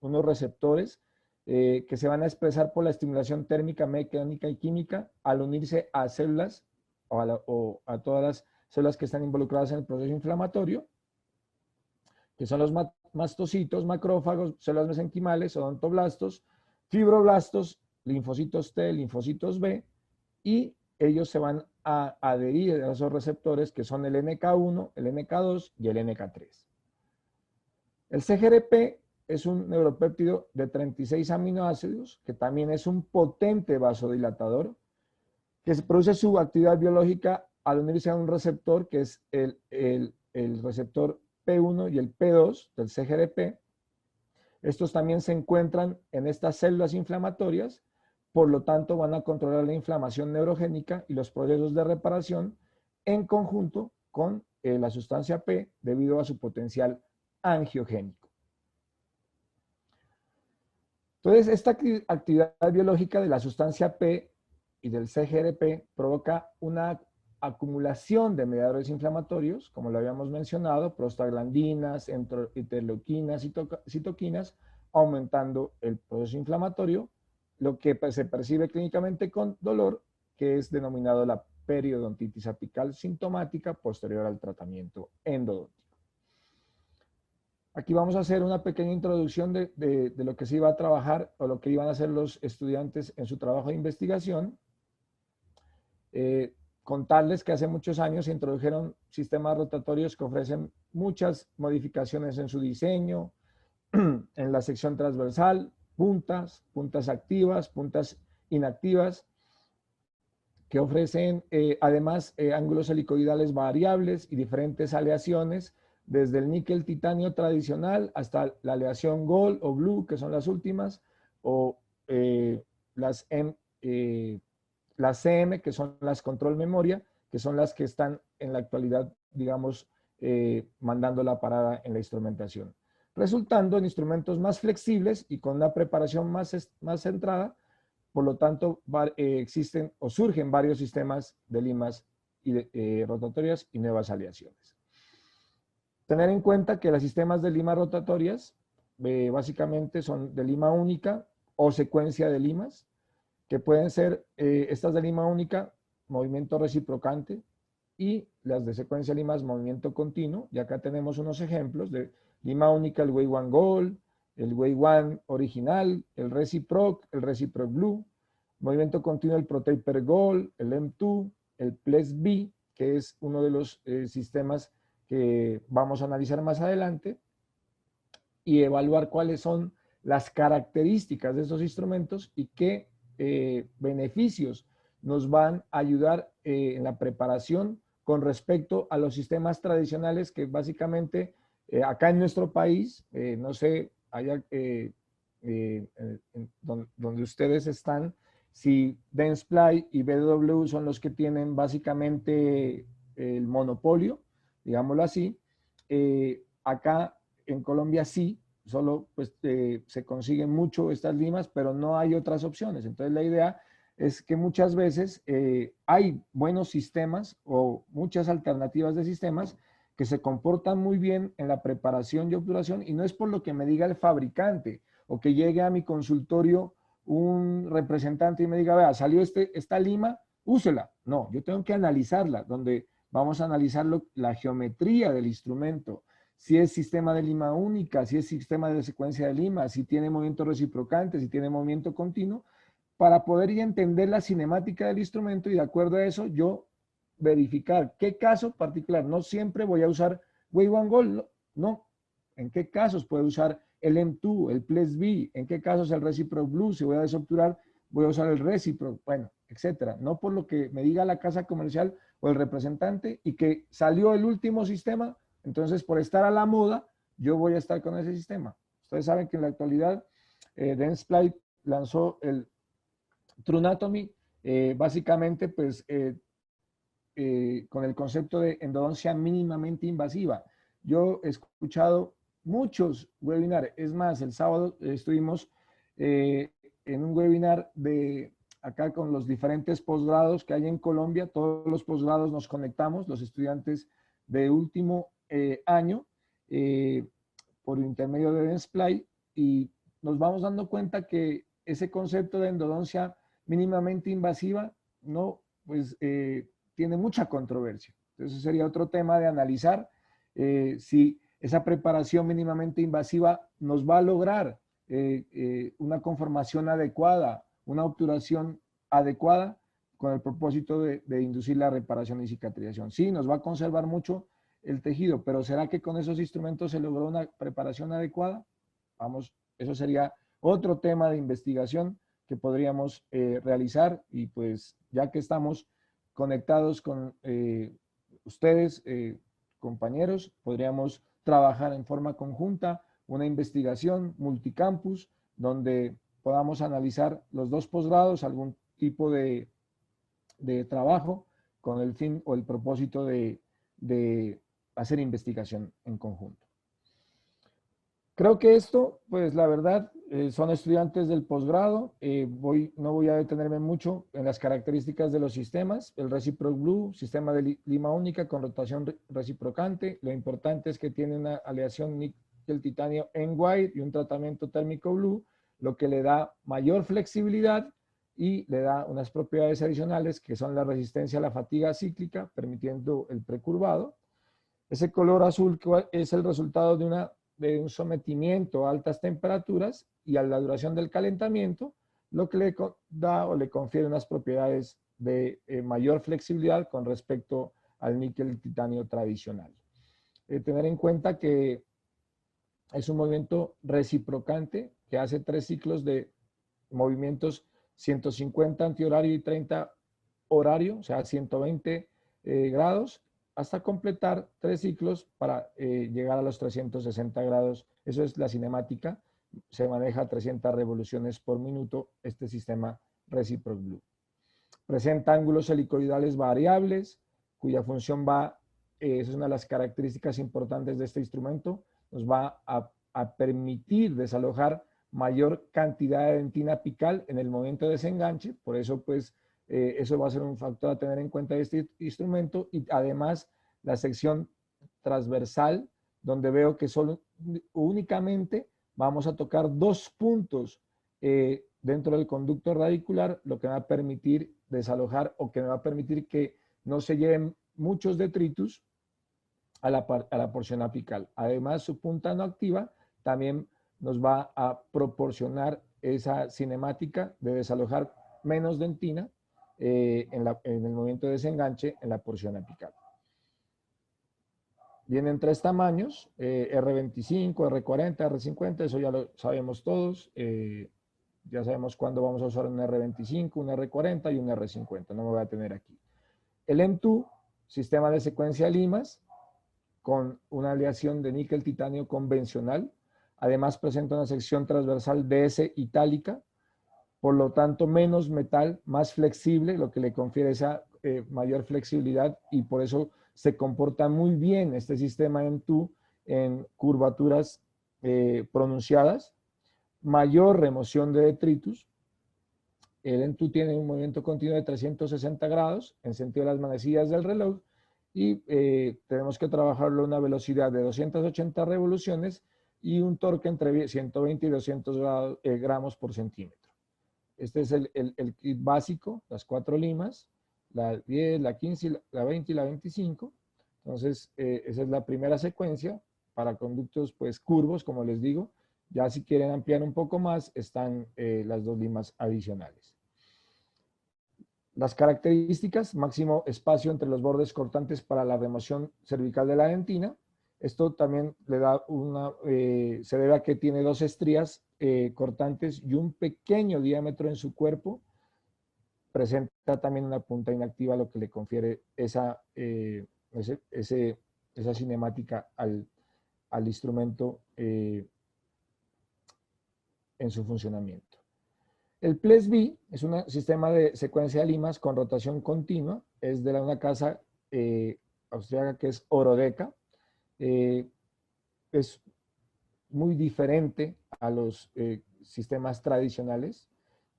unos receptores que se van a expresar por la estimulación térmica, mecánica y química al unirse a células o a todas las células que están involucradas en el proceso inflamatorio, que son los mastocitos, macrófagos, células mesenquimales, odontoblastos, fibroblastos, linfocitos T, linfocitos B, y ellos se van a adherir a esos receptores que son el NK1, el NK2 y el NK3. El CGRP es un neuropéptido de 36 aminoácidos, que también es un potente vasodilatador, que produce su actividad biológica al unirse a un receptor, que es el receptor P1 y el P2 del CGRP. Estos también se encuentran en estas células inflamatorias, por lo tanto van a controlar la inflamación neurogénica y los procesos de reparación en conjunto con la sustancia P debido a su potencial angiogénico. Entonces, esta actividad biológica de la sustancia P y del CGRP provoca una acumulación de mediadores inflamatorios, como lo habíamos mencionado, prostaglandinas, interleuquinas, citoquinas, aumentando el proceso inflamatorio, lo que se percibe clínicamente con dolor, que es denominado la periodontitis apical sintomática posterior al tratamiento endodóntico. Aquí vamos a hacer una pequeña introducción de lo que se iba a trabajar o lo que iban a hacer los estudiantes en su trabajo de investigación. Contarles que hace muchos años se introdujeron sistemas rotatorios que ofrecen muchas modificaciones en su diseño, en la sección transversal, puntas activas, puntas inactivas, que ofrecen además ángulos helicoidales variables y diferentes aleaciones, desde el níquel titanio tradicional hasta la aleación gold o blue, que son las últimas, o las CM, que son las control memoria, que son las que están en la actualidad, digamos, mandando la parada en la instrumentación, resultando en instrumentos más flexibles y con una preparación más centrada. Por lo tanto, existen o surgen varios sistemas de limas rotatorias y nuevas aleaciones. Tener en cuenta que los sistemas de limas rotatorias básicamente son de lima única o secuencia de limas, que pueden ser estas de lima única, movimiento reciprocante, y las de secuencia de limas, movimiento continuo. Y acá tenemos unos ejemplos de lima única, el Way One Gold, el Way One original, el Reciproc Blue, movimiento continuo, el ProTaper Gold, el M2, el Ples B, que es uno de los sistemas que vamos a analizar más adelante, y evaluar cuáles son las características de estos instrumentos y qué beneficios nos van a ayudar en la preparación con respecto a los sistemas tradicionales que básicamente acá en nuestro país, no sé, allá donde ustedes están, si Dentsply y BW son los que tienen básicamente el monopolio, digámoslo así, acá en Colombia sí, solo pues, se consiguen mucho estas limas, pero no hay otras opciones. Entonces la idea es que muchas veces hay buenos sistemas o muchas alternativas de sistemas que se comportan muy bien en la preparación y obturación, y no es por lo que me diga el fabricante o que llegue a mi consultorio un representante y me diga, vea, salió esta lima, úsela. No, yo tengo que analizarla, donde vamos a analizar la geometría del instrumento, si es sistema de lima única, si es sistema de secuencia de lima, si tiene movimiento reciprocante, si tiene movimiento continuo, para poder entender la cinemática del instrumento y de acuerdo a eso yo verificar qué caso particular. No siempre voy a usar Way One Gold, no. ¿En qué casos puedo usar el M2, el Ples B? ¿En qué casos el Reciproc Blue? Si voy a desobturar, voy a usar el Reciproc. Bueno, etcétera. No por lo que me diga la casa comercial o el representante y que salió el último sistema, entonces por estar a la moda, yo voy a estar con ese sistema. Ustedes saben que en la actualidad Dentsply lanzó el TrueAnatomy, básicamente pues con el concepto de endodoncia mínimamente invasiva. Yo he escuchado muchos webinars, es más, el sábado estuvimos en un webinar de acá con los diferentes posgrados que hay en Colombia, todos los posgrados nos conectamos, los estudiantes de último año, por intermedio de Dentsply, y nos vamos dando cuenta que ese concepto de endodoncia mínimamente invasiva no, pues tiene mucha controversia. Entonces sería otro tema de analizar si esa preparación mínimamente invasiva nos va a lograr una conformación adecuada, una obturación adecuada con el propósito de inducir la reparación y cicatrización. Sí, nos va a conservar mucho el tejido, pero ¿será que con esos instrumentos se logró una preparación adecuada? Vamos, eso sería otro tema de investigación que podríamos realizar, y pues ya que estamos conectados con ustedes, compañeros, podríamos trabajar en forma conjunta una investigación multicampus donde podamos analizar los dos posgrados, algún tipo de trabajo con el fin o el propósito de hacer investigación en conjunto. Creo que esto, pues la verdad, son estudiantes del posgrado. No voy a detenerme mucho en las características de los sistemas. El Reciproc Blue, sistema de lima única con rotación reciprocante. Lo importante es que tiene una aleación níquel-titanio en white y un tratamiento térmico blue, lo que le da mayor flexibilidad y le da unas propiedades adicionales que son la resistencia a la fatiga cíclica, permitiendo el precurvado. Ese color azul es el resultado de un sometimiento a altas temperaturas y a la duración del calentamiento, lo que le da o le confiere unas propiedades de mayor flexibilidad con respecto al níquel titanio tradicional. Tener en cuenta que es un movimiento reciprocante que hace 3 ciclos de movimientos 150 antihorario y 30 horario, o sea, 120 grados, hasta completar 3 ciclos para llegar a los 360 grados. Eso es la cinemática. Se maneja a 300 revoluciones por minuto este sistema Reciproc Blue. Presenta ángulos helicoidales variables, cuya función esa es una de las características importantes de este instrumento, nos va a permitir desalojar mayor cantidad de dentina apical en el momento de desenganche. Por eso, pues, eso va a ser un factor a tener en cuenta de este instrumento. Y además, la sección transversal, donde veo que únicamente vamos a tocar 2 puntos dentro del conducto radicular, lo que va a permitir desalojar o que me va a permitir que no se lleven muchos detritus a la porción apical. Además, su punta no activa también nos va a proporcionar esa cinemática de desalojar menos dentina en el momento de desenganche en la porción apical. Vienen 3 tamaños, R25, R40, R50, eso ya lo sabemos todos. Ya sabemos cuándo vamos a usar un R25, un R40 y un R50, no me voy a tener aquí. El M2, sistema de secuencia de limas, con una aleación de níquel titanio convencional. Además presenta una sección transversal DS itálica, por lo tanto menos metal, más flexible, lo que le confiere esa mayor flexibilidad, y por eso se comporta muy bien este sistema M2 en curvaturas pronunciadas. Mayor remoción de detritus. El M2 tiene un movimiento continuo de 360 grados en sentido de las manecillas del reloj, y tenemos que trabajarlo a una velocidad de 280 revoluciones y un torque entre 120 y 200 gramos por centímetro. Este es el kit básico, las 4 limas, la 10, la 15, la 20 y la 25. Entonces, esa es la primera secuencia para conductos pues curvos, como les digo. Ya si quieren ampliar un poco más, están las 2 limas adicionales. Las características: máximo espacio entre los bordes cortantes para la remoción cervical de la dentina. Esto también le da se debe a que tiene 2 estrías cortantes y un pequeño diámetro en su cuerpo, presenta también una punta inactiva, lo que le confiere esa cinemática al instrumento en su funcionamiento. El PLES-B es un sistema de secuencia de limas con rotación continua, es de una casa austríaca que es Orodeca. Es muy diferente a los sistemas tradicionales,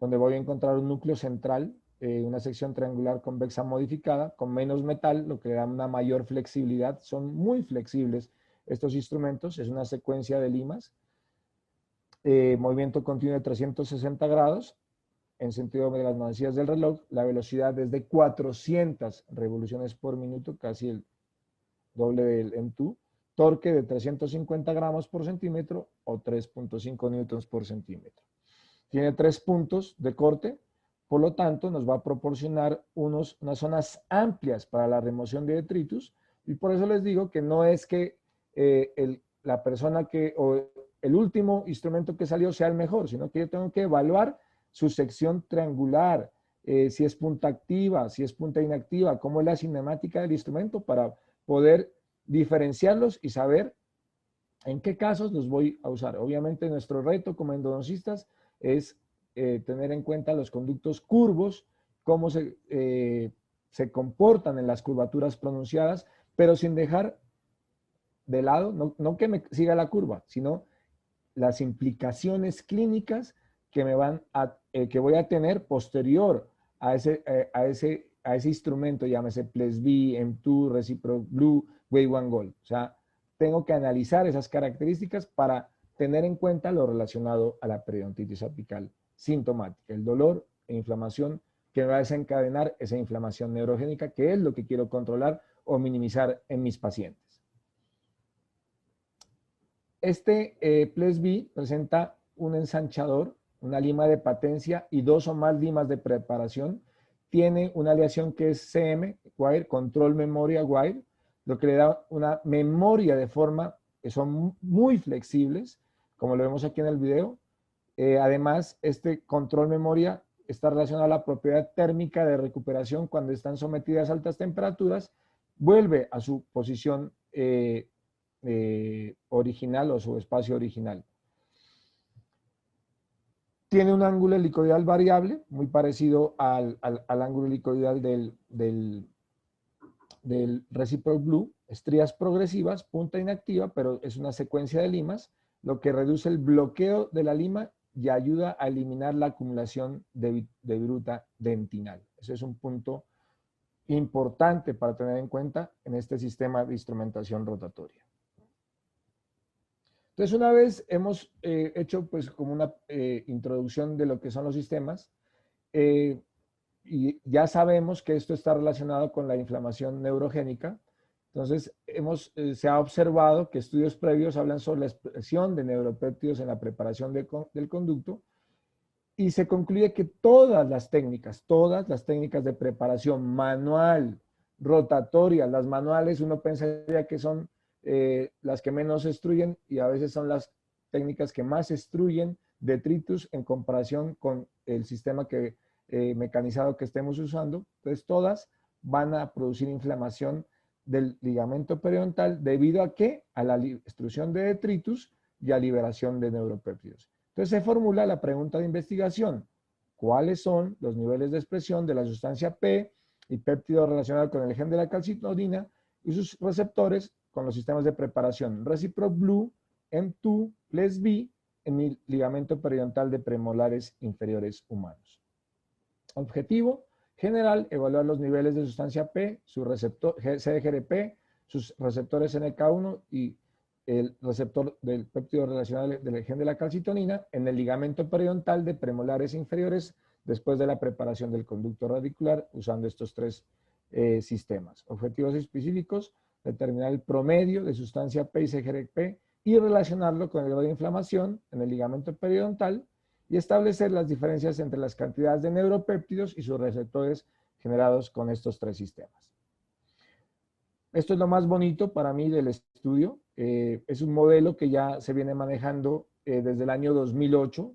donde voy a encontrar un núcleo central, una sección triangular convexa modificada, con menos metal, lo que le da una mayor flexibilidad. Son muy flexibles estos instrumentos, es una secuencia de limas, movimiento continuo de 360 grados, en sentido de las manecillas del reloj, la velocidad es de 400 revoluciones por minuto, casi el doble del M2, torque de 350 gramos por centímetro o 3.5 newtons por centímetro. Tiene 3 puntos de corte, por lo tanto nos va a proporcionar unas zonas amplias para la remoción de detritus, y por eso les digo que no es que la persona o el último instrumento que salió sea el mejor, sino que yo tengo que evaluar su sección triangular, si es punta activa, si es punta inactiva, cómo es la cinemática del instrumento para poder diferenciarlos y saber en qué casos los voy a usar. Obviamente nuestro reto como endodoncistas es tener en cuenta los conductos curvos, cómo se comportan en las curvaturas pronunciadas, pero sin dejar de lado, no que me siga la curva, sino las implicaciones clínicas que que voy a tener posterior a ese instrumento, llámese PLES-B, M2, Reciproc Blue, Wave One Gold. O sea, tengo que analizar esas características para tener en cuenta lo relacionado a la periodontitis apical sintomática, el dolor e inflamación que va a desencadenar esa inflamación neurogénica, que es lo que quiero controlar o minimizar en mis pacientes. Este PLES-B presenta un ensanchador, una lima de patencia y 2 o más limas de preparación. Tiene una aleación que es CM, Wire, Control Memoria Wire, lo que le da una memoria de forma que son muy flexibles, como lo vemos aquí en el video. Además, este control memoria está relacionado a la propiedad térmica de recuperación cuando están sometidas a altas temperaturas, vuelve a su posición original o su espacio original. Tiene un ángulo helicoidal variable, muy parecido al ángulo helicoidal del Reciproc Blue, estrías progresivas, punta inactiva, pero es una secuencia de limas, lo que reduce el bloqueo de la lima y ayuda a eliminar la acumulación de viruta dentinal. Ese es un punto importante para tener en cuenta en este sistema de instrumentación rotatoria. Entonces, una vez hemos hecho pues como una introducción de lo que son los sistemas, y ya sabemos que esto está relacionado con la inflamación neurogénica. Entonces, se ha observado que estudios previos hablan sobre la expresión de neuropéptidos en la preparación del conducto, y se concluye que todas las técnicas de preparación manual, rotatoria, las manuales uno pensaría que son las que menos destruyen, y a veces son las técnicas que más destruyen detritus en comparación con el sistema mecanizado que estemos usando. Entonces todas van a producir inflamación del ligamento periodontal debido a ¿qué? A la destrucción de detritus y a liberación de neuropéptidos. Entonces se formula la pregunta de investigación: ¿cuáles son los niveles de expresión de la sustancia P y péptido relacionado con el gen de la calcitonina y sus receptores con los sistemas de preparación Reciproc Blue, M2, PLES-B en el ligamento periodontal de premolares inferiores humanos? Objetivo general: evaluar los niveles de sustancia P, su receptor CDGRP, sus receptores NK1 y el receptor del péptido relacionado del gen de la calcitonina en el ligamento periodontal de premolares inferiores después de la preparación del conducto radicular usando estos 3 sistemas. Objetivos específicos: determinar el promedio de sustancia P y CDGRP y relacionarlo con el grado de inflamación en el ligamento periodontal, y establecer las diferencias entre las cantidades de neuropéptidos y sus receptores generados con estos 3 sistemas. Esto es lo más bonito para mí del estudio. Es un modelo que ya se viene manejando desde el año 2008.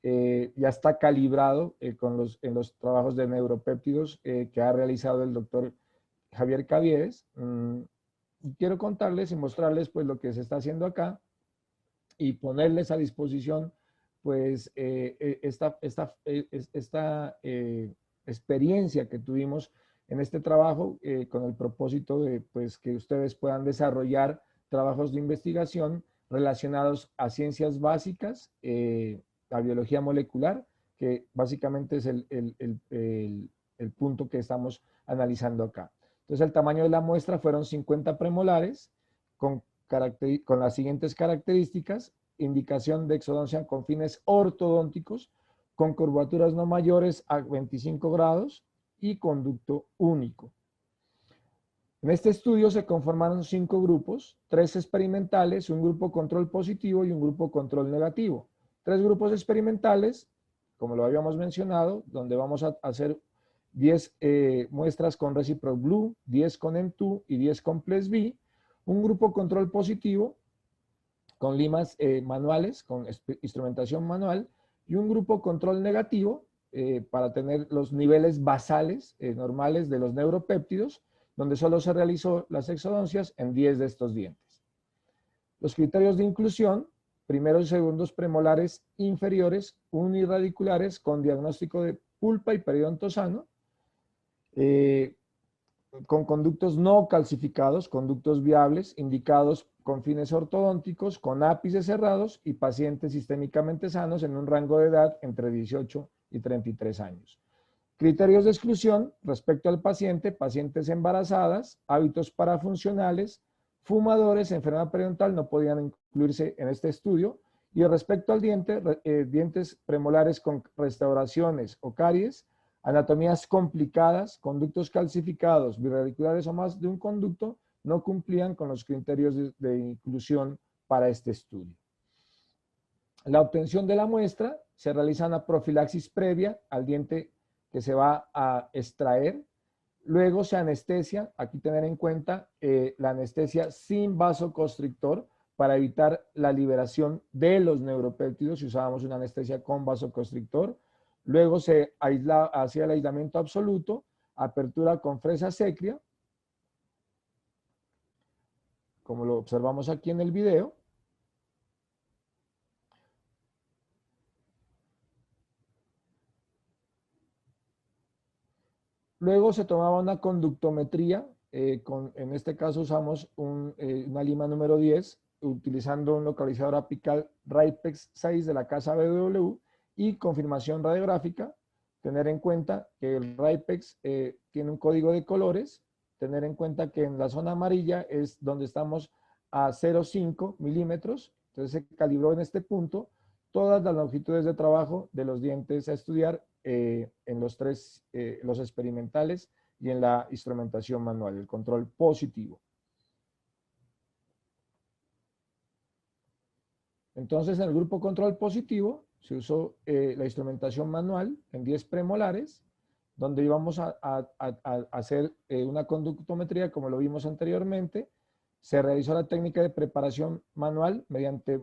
ya está calibrado en los trabajos de neuropéptidos que ha realizado el doctor Javier Caviedes. Quiero contarles y mostrarles pues lo que se está haciendo acá y ponerles a disposición pues esta experiencia que tuvimos en este trabajo con el propósito de pues que ustedes puedan desarrollar trabajos de investigación relacionados a ciencias básicas, a biología molecular, que básicamente es el punto que estamos analizando acá. Entonces el tamaño de la muestra fueron 50 premolares con las siguientes características: indicación de exodoncia con fines ortodónticos, con curvaturas no mayores a 25 grados y conducto único. En este estudio se conformaron 5 grupos, 3 experimentales, un grupo control positivo y un grupo control negativo. 3 grupos experimentales, como lo habíamos mencionado, donde vamos a hacer 10 muestras con Reciproc Blue, 10 con M2 y 10 con PLES-B. Un grupo control positivo con limas manuales, con instrumentación manual, y un grupo control negativo para tener los niveles basales normales de los neuropéptidos, donde solo se realizó las exodoncias en 10 de estos dientes. Los criterios de inclusión: primeros y segundos premolares inferiores unirradiculares con diagnóstico de pulpa y periodonto sano, con conductos no calcificados, conductos viables, indicados con fines ortodónticos, con ápices cerrados y pacientes sistémicamente sanos en un rango de edad entre 18 y 33 años. Criterios de exclusión respecto al paciente: pacientes embarazadas, hábitos parafuncionales, fumadores, enfermedad periodontal no podían incluirse en este estudio. Y respecto al diente, dientes premolares con restauraciones o caries, anatomías complicadas, conductos calcificados, birradiculares o más de un conducto, no cumplían con los criterios de inclusión para este estudio. La obtención de la muestra: se realiza una profilaxis previa al diente que se va a extraer, luego se anestesia. Aquí tener en cuenta la anestesia sin vasoconstrictor para evitar la liberación de los neuropéptidos si usábamos una anestesia con vasoconstrictor. Luego se hacía el aislamiento absoluto, apertura con fresa secria, como lo observamos aquí en el video. Luego se tomaba una conductometría, en este caso usamos una lima número 10, utilizando un localizador apical RIPEX 6 de la casa BW, y confirmación radiográfica. Tener en cuenta que el RIPEX tiene un código de colores, tener en cuenta que en la zona amarilla es donde estamos a 0,5 milímetros, entonces se calibró en este punto todas las longitudes de trabajo de los dientes a estudiar en los los experimentales y en la instrumentación manual, el control positivo. Entonces, en el grupo control positivo se usó la instrumentación manual en 10 premolares, donde íbamos a hacer una conductometría, como lo vimos anteriormente. Se realizó la técnica de preparación manual mediante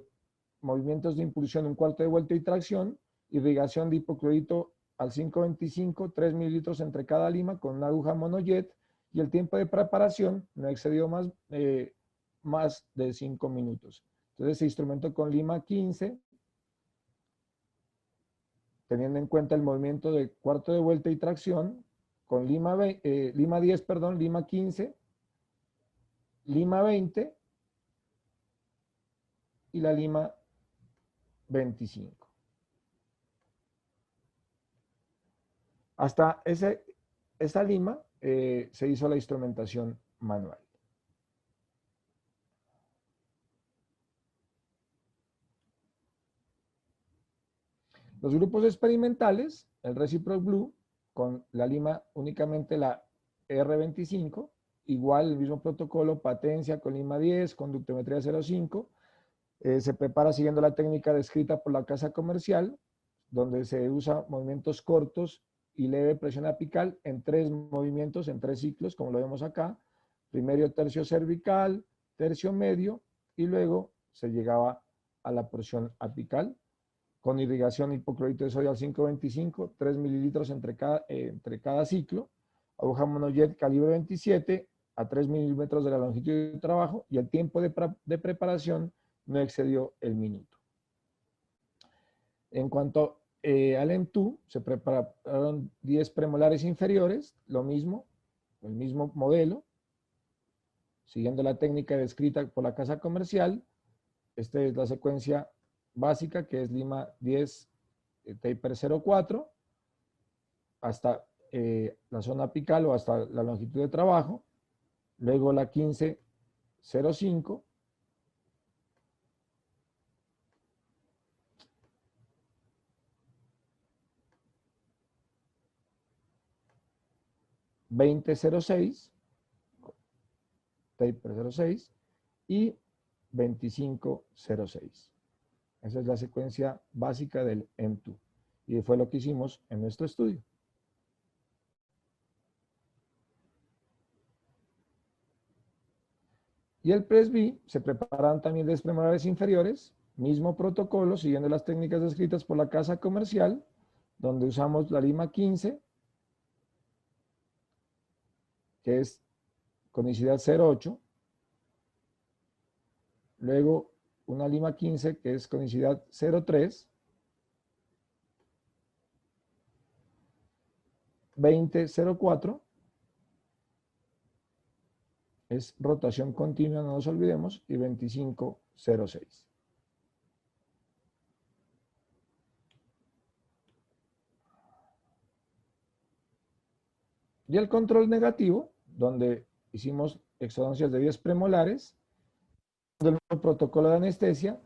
movimientos de impulsión, un cuarto de vuelta y tracción, irrigación de hipoclorito al 525, 3 mililitros entre cada lima con una aguja monojet, y el tiempo de preparación no excedió más de 5 minutos. Entonces se instrumentó con lima 15, teniendo en cuenta el movimiento de cuarto de vuelta y tracción, con lima 10, perdón, lima 15, lima 20 y la lima 25. Hasta esa lima se hizo la instrumentación manual. Los grupos experimentales: el Reciproc Blue con la lima únicamente la R25, igual el mismo protocolo, patencia con lima 10, conductometría 0,5. Se prepara siguiendo la técnica descrita por la casa comercial, donde se usa movimientos cortos y leve presión apical en 3 movimientos, en 3 ciclos, como lo vemos acá. Primero tercio cervical, tercio medio, y luego se llegaba a la porción apical. con irrigación hipoclorito de sodio al 525, 3 mililitros entre cada ciclo, aguja monojet calibre 27 a 3 milímetros de la longitud de trabajo, y el tiempo de preparación no excedió el minuto. En cuanto al ENTU, se prepararon 10 premolares inferiores, lo mismo, el mismo modelo, siguiendo la técnica descrita por la casa comercial. Esta es la secuencia básica, que es Lima 10 taper 04 hasta la zona apical o hasta la longitud de trabajo. Luego la 1505, taper 06 y 2506. Esa es la secuencia básica del M2 y fue lo que hicimos en nuestro estudio. Y el PRESB se preparan también 10 premolares inferiores, mismo protocolo, siguiendo las técnicas descritas por la casa comercial, donde usamos la Lima 15, que es conicidad 0,8, luego una Lima 15 que es conicidad 0,3, 20,04, es rotación continua, no nos olvidemos, y 25,06. Y el control negativo, donde hicimos exodoncias de 10 premolares, del mismo protocolo de anestesia,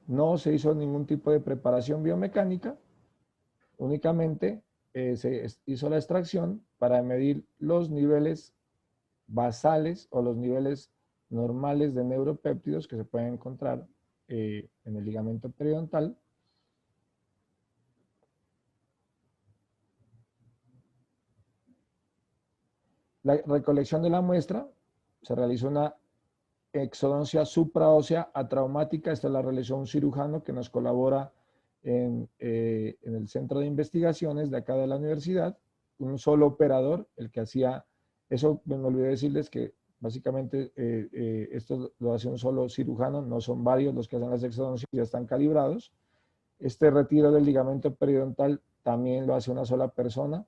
no se hizo ningún tipo de preparación biomecánica, únicamente se hizo la extracción para medir los niveles basales o los niveles normales de neuropéptidos que se pueden encontrar en el ligamento periodontal. La recolección de la muestra, se realizó una exodoncia supraósea atraumática. Esta la realizó un cirujano que nos colabora en el centro de investigaciones de acá de la universidad, un solo operador, el que hacía, eso me olvidé decirles que básicamente esto lo hace un solo cirujano, no son varios los que hacen las exodoncias, ya están calibrados. Este retiro del ligamento periodontal también lo hace una sola persona,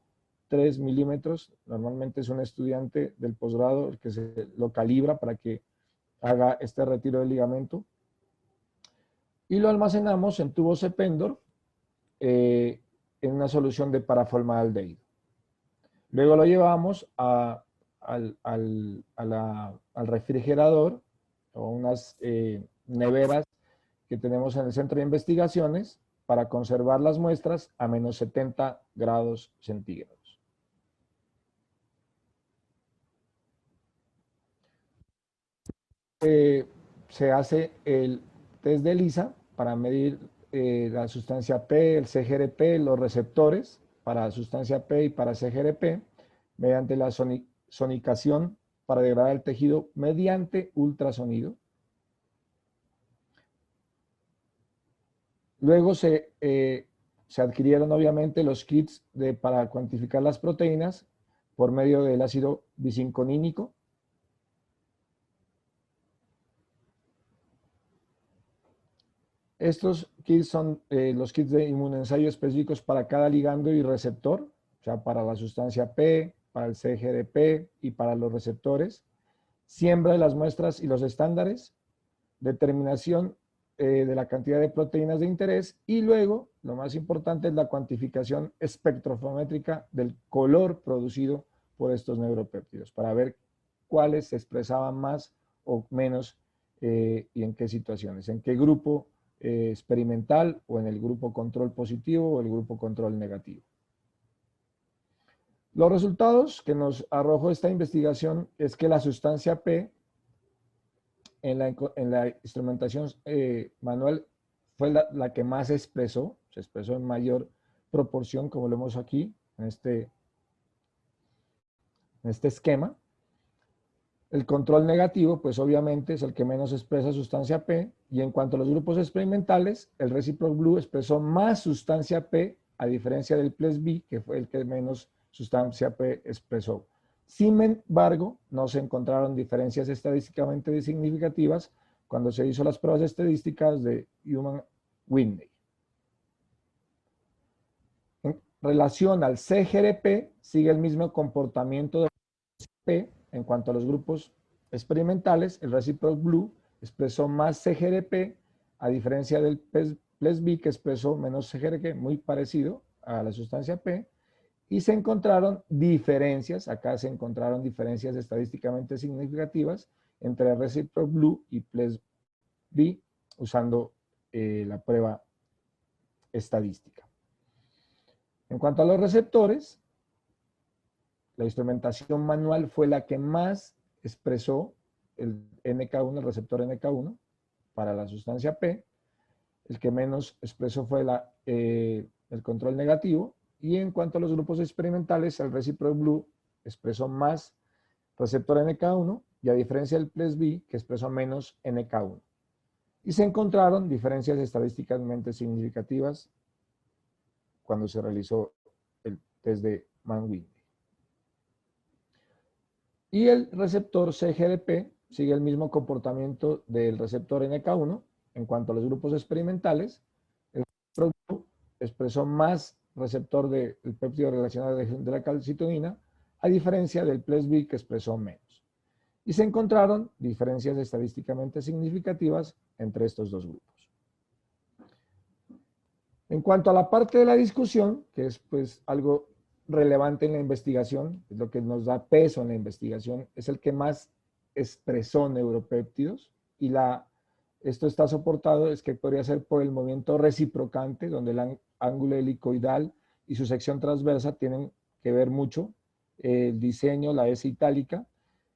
3 milímetros, normalmente es un estudiante del posgrado el que se lo calibra para que haga este retiro del ligamento, y lo almacenamos en tubo Cependorf en una solución de paraformaldehído. Luego lo llevamos al refrigerador o unas neveras que tenemos en el centro de investigaciones para conservar las muestras a menos 70 grados centígrados. Se hace el test de ELISA para medir la sustancia P, el CGRP, los receptores para sustancia P y para CGRP, mediante la sonicación para degradar el tejido mediante ultrasonido. Luego se adquirieron obviamente los kits para cuantificar las proteínas por medio del ácido bisinconínico. Estos kits son los kits de inmunoensayo específicos para cada ligando y receptor, o sea, para la sustancia P, para el CGRP y para los receptores. Siembra de las muestras y los estándares, determinación de la cantidad de proteínas de interés, y luego, lo más importante, es la cuantificación espectrofométrica del color producido por estos neuropéptidos, para ver cuáles se expresaban más o menos y en qué situaciones, en qué grupo experimental o en el grupo control positivo o el grupo control negativo. Los resultados que nos arrojó esta investigación es que la sustancia P en la instrumentación manual fue la que más se expresó en mayor proporción, como lo vemos aquí en este esquema. El control negativo, pues obviamente es el que menos expresa sustancia P, y en cuanto a los grupos experimentales, el Reciproc Blue expresó más sustancia P, a diferencia del Ples B, que fue el que menos sustancia P expresó. Sin embargo, no se encontraron diferencias estadísticamente significativas cuando se hizo las pruebas estadísticas de Human-Whitney. En relación al CGRP, sigue el mismo comportamiento de P. En cuanto a los grupos experimentales, el Reciproc Blue expresó más CGRP, a diferencia del Ples B, que expresó menos CGRP, muy parecido a la sustancia P, y se encontraron diferencias, acá se encontraron diferencias estadísticamente significativas entre el Reciproc Blue y Ples B, usando la prueba estadística. En cuanto a los receptores, la instrumentación manual fue la que más expresó el NK1, el receptor NK1, para la sustancia P. El que menos expresó fue el control negativo. Y en cuanto a los grupos experimentales, el Reciproc Blue expresó más receptor NK1, y a diferencia del Ples B, que expresó menos NK1. Y se encontraron diferencias estadísticamente significativas cuando se realizó el test de Mann-Whitney. Y el receptor CGRP sigue el mismo comportamiento del receptor NK1 en cuanto a los grupos experimentales. El receptor expresó más receptor del péptido relacionado de la calcitonina, a diferencia del Ples B, que expresó menos. Y se encontraron diferencias estadísticamente significativas entre estos dos grupos. En cuanto a la parte de la discusión, que es pues algo relevante en la investigación, es lo que nos da peso en la investigación, es el que más expresó neuropéptidos, y esto está soportado, es que podría ser por el movimiento reciprocante, donde el ángulo helicoidal y su sección transversa tienen que ver mucho, el diseño, la S itálica,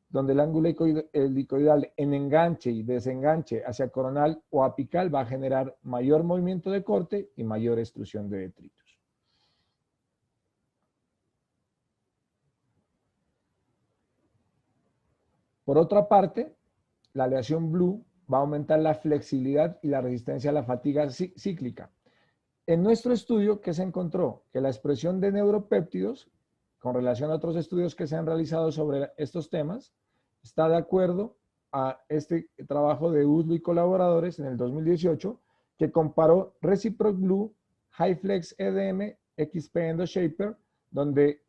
donde el ángulo helicoidal en enganche y desenganche hacia coronal o apical va a generar mayor movimiento de corte y mayor extrusión de detritus. Por otra parte, la aleación Blue va a aumentar la flexibilidad y la resistencia a la fatiga cíclica. En nuestro estudio, ¿qué se encontró? Que la expresión de neuropéptidos, con relación a otros estudios que se han realizado sobre estos temas, está de acuerdo a este trabajo de Uslu y colaboradores en el 2018, que comparó Reciproc Blue, HyFlex EDM, XP EndoShaper, donde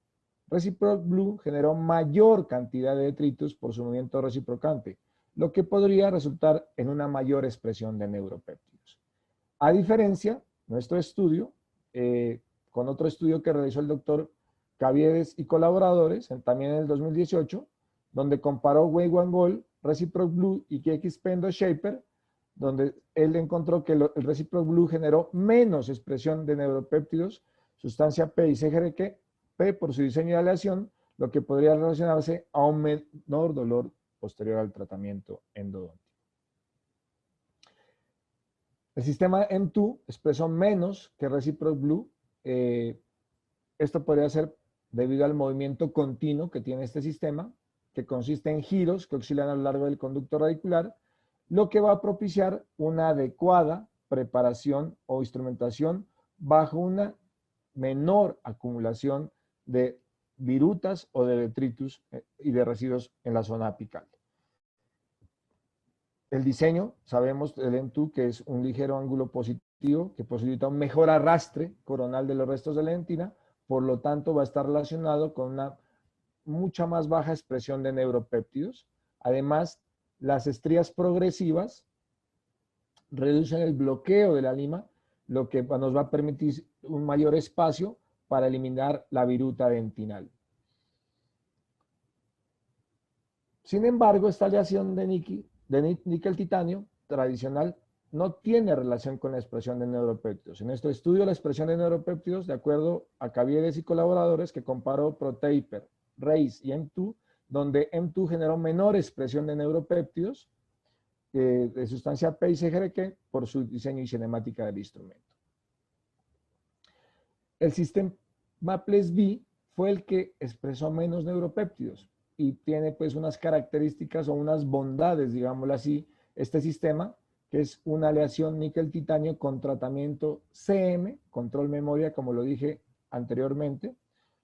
Reciproc Blue generó mayor cantidad de detritus por su movimiento reciprocante, lo que podría resultar en una mayor expresión de neuropéptidos. A diferencia, nuestro estudio, con otro estudio que realizó el doctor Caviedes y colaboradores, también en el 2018, donde comparó Wei Wangol, Reciproc Blue y XP EndoShaper, donde él encontró que el Reciproc Blue generó menos expresión de neuropéptidos, sustancia P y CGRP, por su diseño de aleación, lo que podría relacionarse a un menor dolor posterior al tratamiento endodóntico. El sistema M2 expresó menos que Reciproc Blue. Esto podría ser debido al movimiento continuo que tiene este sistema, que consiste en giros que oscilan a lo largo del conducto radicular, lo que va a propiciar una adecuada preparación o instrumentación bajo una menor acumulación de virutas o de detritus y de residuos en la zona apical. El diseño, sabemos del M2 que es un ligero ángulo positivo que posibilita un mejor arrastre coronal de los restos de la dentina, por lo tanto va a estar relacionado con una mucha más baja expresión de neuropéptidos. Además, las estrías progresivas reducen el bloqueo de la lima, lo que nos va a permitir un mayor espacio para eliminar la viruta dentinal. Sin embargo, esta aleación de níquel-titanio tradicional no tiene relación con la expresión de neuropéptidos. En nuestro estudio, la expresión de neuropéptidos, de acuerdo a Caviedes y colaboradores, que comparó Protaper, RACE y M2, donde M2 generó menor expresión de neuropéptidos de sustancia P y CGRP por su diseño y cinemática del instrumento. El sistema Ples B fue el que expresó menos neuropéptidos. y tiene pues unas características o unas bondades, digámoslo así, este sistema, que es una aleación níquel-titanio con tratamiento CM, control memoria, como lo dije anteriormente,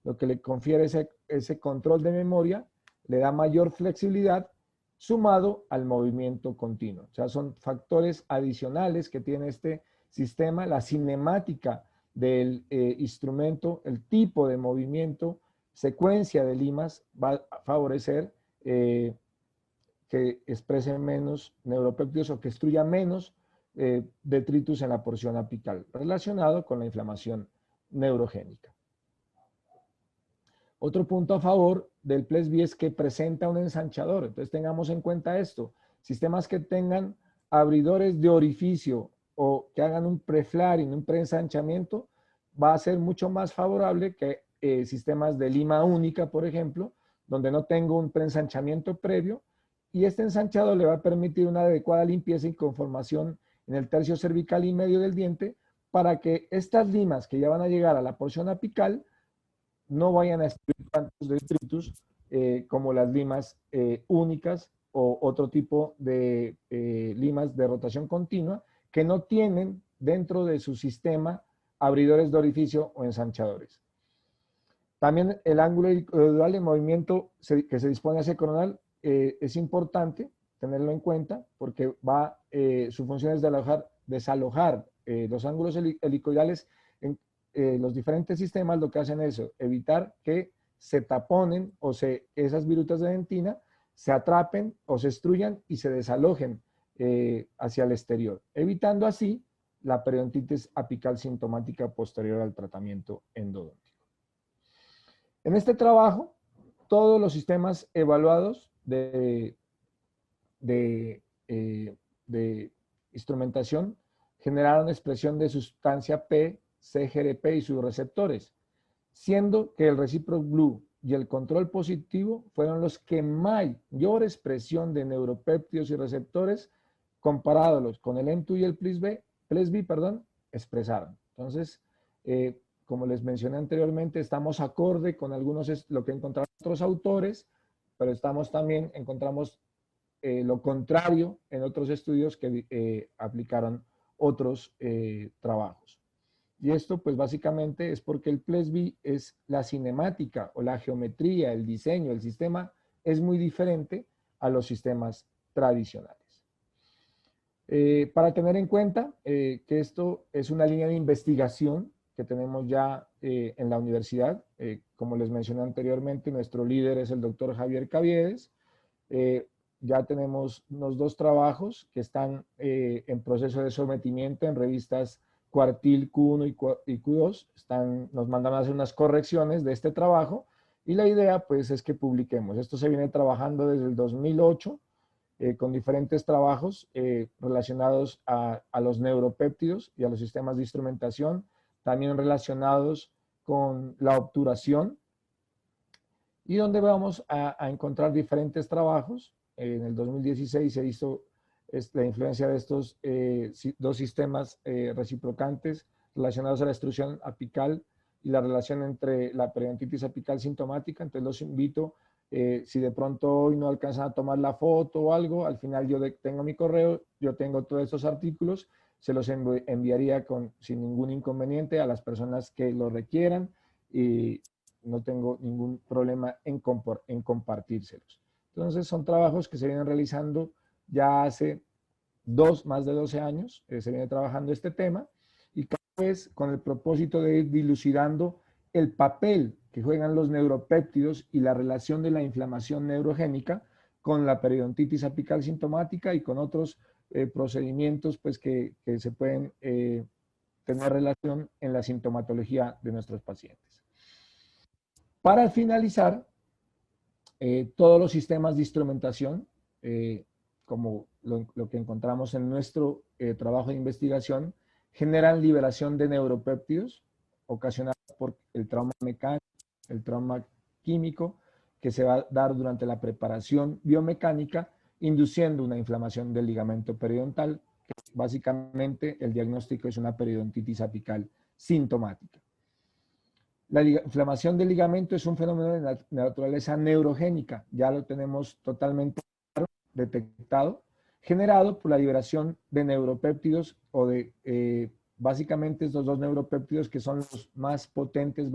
lo que le confiere ese control de memoria, le da mayor flexibilidad sumado al movimiento continuo. O sea, son factores adicionales que tiene este sistema, la cinemática del instrumento, el tipo de movimiento, secuencia de limas va a favorecer que expresen menos neuropéptidos o que destruya menos detritus en la porción apical, relacionado con la inflamación neurogénica. Otro punto a favor del PLESB es que presenta un ensanchador, entonces tengamos en cuenta esto. Sistemas que tengan abridores de orificio o que hagan un preflaring, un preensanchamiento, va a ser mucho más favorable que sistemas de lima única, por ejemplo, donde no tengo un preensanchamiento previo, y este ensanchador le va a permitir una adecuada limpieza y conformación en el tercio cervical y medio del diente para que estas limas que ya van a llegar a la porción apical no vayan a destruir tantos detritus como las limas únicas o otro tipo de limas de rotación continua que no tienen dentro de su sistema abridores de orificio o ensanchadores. También el ángulo helicoidal de movimiento que se dispone hacia coronal es importante tenerlo en cuenta porque su función es desalojar los ángulos helicoidales en los diferentes sistemas. Lo que hacen es evitar que se taponen o esas virutas de dentina se atrapen o se extruyan y se desalojen hacia el exterior, evitando así la periodontitis apical sintomática posterior al tratamiento endodóntico. En este trabajo, todos los sistemas evaluados de instrumentación generaron expresión de sustancia P, CGRP y sus receptores, siendo que el Reciproc Blue y el control positivo fueron los que mayor expresión de neuropéptidos y receptores comparados con el M2 y el PLESB, expresaron. Entonces, como les mencioné anteriormente, estamos acorde con lo que encontraron otros autores, pero encontramos lo contrario en otros estudios que aplicaron otros trabajos. Y esto pues básicamente es porque el PLESB es la cinemática o la geometría, el diseño, el sistema es muy diferente a los sistemas tradicionales. Para tener en cuenta que esto es una línea de investigación que tenemos ya en la universidad. Como les mencioné anteriormente, nuestro líder es el doctor Javier Caviedes. Ya tenemos unos 2 trabajos que están en proceso de sometimiento en revistas Cuartil Q1 y Q2. Nos mandan a hacer unas correcciones de este trabajo y la idea pues es que publiquemos. Esto se viene trabajando desde el 2008 con diferentes trabajos relacionados a los neuropéptidos y a los sistemas de instrumentación, también relacionados con la obturación, y donde vamos a encontrar diferentes trabajos. En el 2016 se hizo la influencia de estos 2 sistemas reciprocantes relacionados a la extrusión apical y la relación entre la periodontitis apical sintomática. Entonces los invito, si de pronto hoy no alcanzan a tomar la foto o algo, al final yo tengo mi correo, yo tengo todos estos artículos, se los enviaría sin ningún inconveniente a las personas que lo requieran y no tengo ningún problema en compartírselos. Entonces son trabajos que se vienen realizando ya hace más de 12 años, se viene trabajando este tema y cada vez con el propósito de ir dilucidando el papel que juegan los neuropéptidos y la relación de la inflamación neurogénica con la periodontitis apical sintomática y con otros procedimientos pues, que se pueden tener relación en la sintomatología de nuestros pacientes. Para finalizar, todos los sistemas de instrumentación, como lo que encontramos en nuestro trabajo de investigación, generan liberación de neuropéptidos ocasionados por el trauma mecánico, el trauma químico, que se va a dar durante la preparación biomecánica, induciendo una inflamación del ligamento periodontal, que básicamente el diagnóstico es una periodontitis apical sintomática. La inflamación del ligamento es un fenómeno de naturaleza neurogénica, ya lo tenemos totalmente detectado, generado por la liberación de neuropéptidos o de básicamente estos dos neuropéptidos que son los más potentes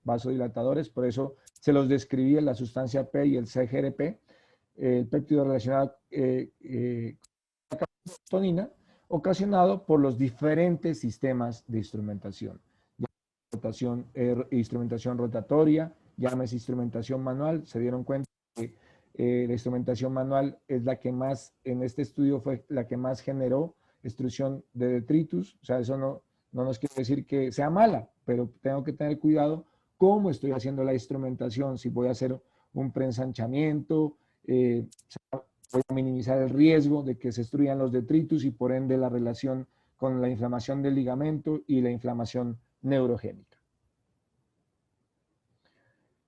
vasodilatadores, por eso se los describí en la sustancia P y el CGRP, el péptido relacionado con la serotonina, ocasionado por los diferentes sistemas de instrumentación. Instrumentación rotatoria, llámese instrumentación manual, se dieron cuenta que la instrumentación manual es la que más, en este estudio fue la que más generó extrusión de detritus, o sea, eso no nos quiere decir que sea mala, pero tengo que tener cuidado cómo estoy haciendo la instrumentación, si voy a hacer un preensanchamiento, voy a minimizar el riesgo de que se extruyan los detritus y por ende la relación con la inflamación del ligamento y la inflamación neurogénica.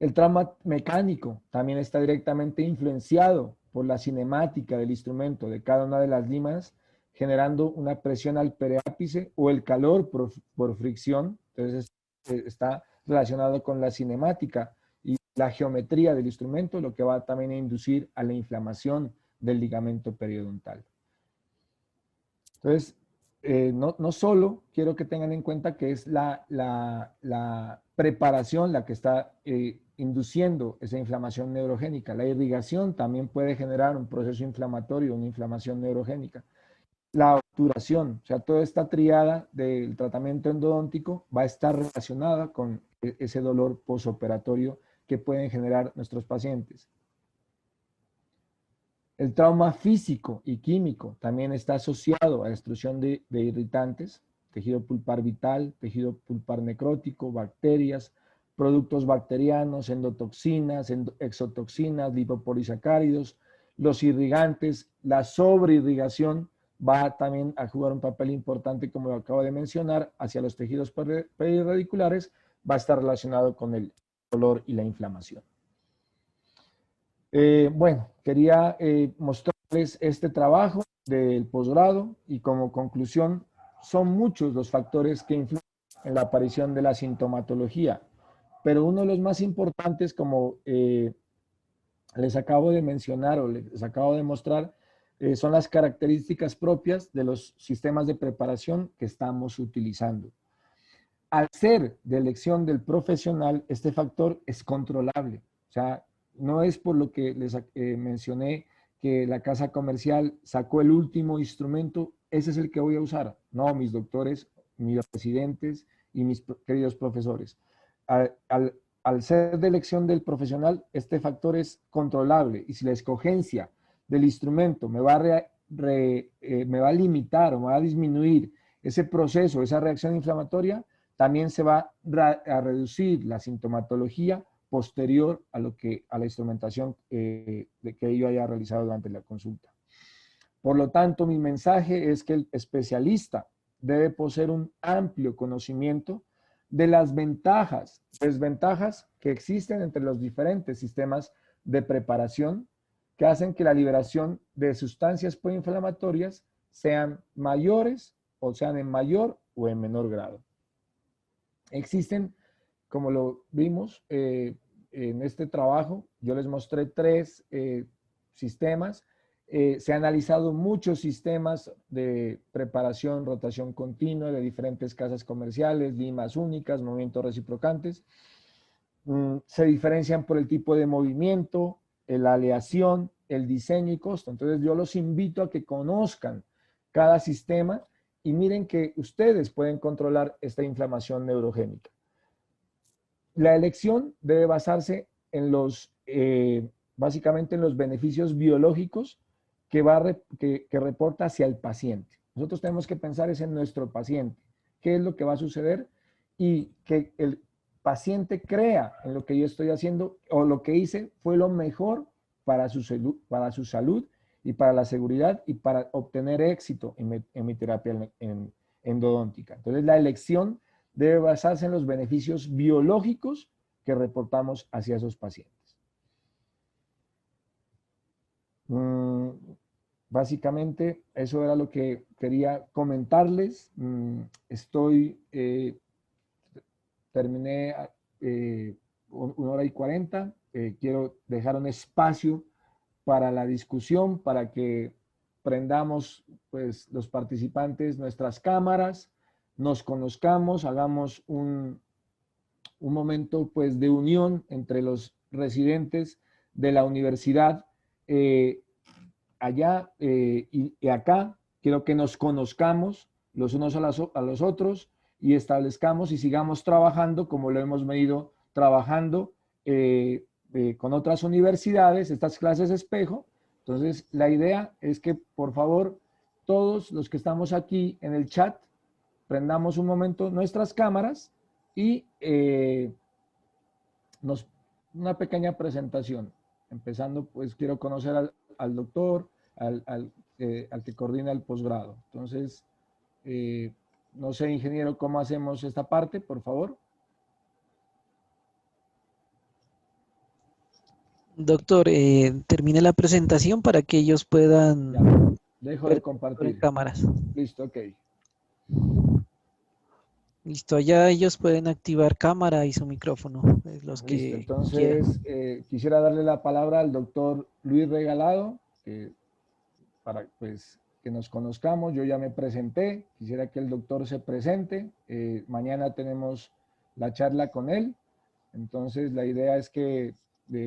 El trauma mecánico también está directamente influenciado por la cinemática del instrumento de cada una de las limas, generando una presión al periápice o el calor por fricción. Entonces está relacionado con la cinemática y la geometría del instrumento, lo que va también a inducir a la inflamación del ligamento periodontal. Entonces, no solo quiero que tengan en cuenta que es la preparación la que está induciendo esa inflamación neurogénica. La irrigación también puede generar un proceso inflamatorio, una inflamación neurogénica. La obturación, o sea, toda esta triada del tratamiento endodóntico va a estar relacionada con ese dolor posoperatorio que pueden generar nuestros pacientes. El trauma físico y químico también está asociado a la destrucción de irritantes, tejido pulpar vital, tejido pulpar necrótico, bacterias, productos bacterianos, endotoxinas, exotoxinas, lipopolisacáridos, los irrigantes, la sobreirrigación va también a jugar un papel importante, como lo acabo de mencionar, hacia los tejidos periradiculares, va a estar relacionado con el dolor y la inflamación. Bueno, quería mostrarles este trabajo del posgrado y como conclusión, son muchos los factores que influyen en la aparición de la sintomatología, pero uno de los más importantes, como les acabo de mencionar o les acabo de mostrar, son las características propias de los sistemas de preparación que estamos utilizando. Al ser de elección del profesional, este factor es controlable, o sea, no es por lo que les mencioné que la casa comercial sacó el último instrumento, ese es el que voy a usar. No, mis doctores, mis residentes y mis queridos profesores. Al ser de elección del profesional, este factor es controlable y si la escogencia del instrumento me va a limitar o me va a disminuir ese proceso, esa reacción inflamatoria, también se va a reducir la sintomatología posterior a la instrumentación que yo haya realizado durante la consulta. Por lo tanto, mi mensaje es que el especialista debe poseer un amplio conocimiento de las ventajas, desventajas que existen entre los diferentes sistemas de preparación que hacen que la liberación de sustancias proinflamatorias sean mayores o sean en mayor o en menor grado. Existen, como lo vimos en este trabajo, yo les mostré 3 sistemas. Se han analizado muchos sistemas de preparación, rotación continua de diferentes casas comerciales, limas únicas, movimientos reciprocantes. Se diferencian por el tipo de movimiento, la aleación, el diseño y costo. Entonces yo los invito a que conozcan cada sistema y miren que ustedes pueden controlar esta inflamación neurogénica. La elección debe basarse en básicamente en los beneficios biológicos que reporta hacia el paciente. Nosotros tenemos que pensar en nuestro paciente, qué es lo que va a suceder y que el paciente crea en lo que yo estoy haciendo o lo que hice fue lo mejor para su salud y para la seguridad y para obtener éxito en mi terapia endodóntica. Entonces la elección debe basarse en los beneficios biológicos que reportamos hacia esos pacientes. Básicamente eso era lo que quería comentarles. Terminé 1 hora y 40. Quiero dejar un espacio para la discusión, para que prendamos pues, los participantes nuestras cámaras, nos conozcamos, hagamos un momento pues, de unión entre los residentes de la universidad allá y acá. Quiero que nos conozcamos los unos a los otros y establezcamos y sigamos trabajando como lo hemos venido trabajando con otras universidades, estas clases espejo. Entonces, la idea es que, por favor, todos los que estamos aquí en el chat, prendamos un momento nuestras cámaras y una pequeña presentación. Empezando, pues, quiero conocer al doctor, al que coordina el posgrado. Entonces, no sé, ingeniero, ¿cómo hacemos esta parte, por favor? Doctor, termine la presentación para que ellos puedan... Ya, dejo de compartir. Cámaras. Listo, ok. Listo, allá ellos pueden activar cámara y su micrófono. Los que Listo, entonces quisiera darle la palabra al doctor Luis Regalado, para pues, que nos conozcamos. Yo ya me presenté, quisiera que el doctor se presente. Mañana tenemos la charla con él. Entonces la idea es que,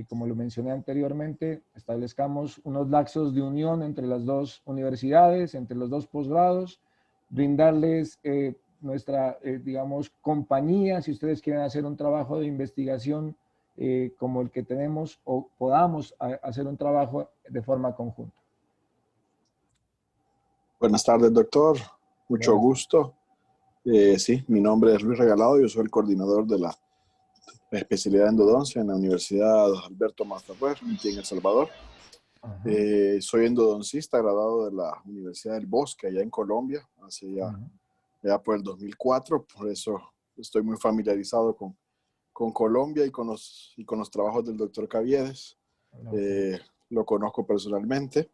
como lo mencioné anteriormente, establezcamos unos lazos de unión entre las dos universidades, entre los dos posgrados, brindarles nuestra, digamos, compañía, si ustedes quieren hacer un trabajo de investigación como el que tenemos, o podamos hacer un trabajo de forma conjunta. Buenas tardes, doctor. Mucho gusto. Sí, mi nombre es Luis Regalado, yo soy el coordinador de la especialidad en endodoncia en la Universidad Alberto Mastafuer, aquí en El Salvador. Soy endodoncista graduado de la Universidad del Bosque, allá en Colombia, hace ya por el 2004, por eso estoy muy familiarizado con Colombia y con los trabajos del doctor Caviedes. Lo conozco personalmente.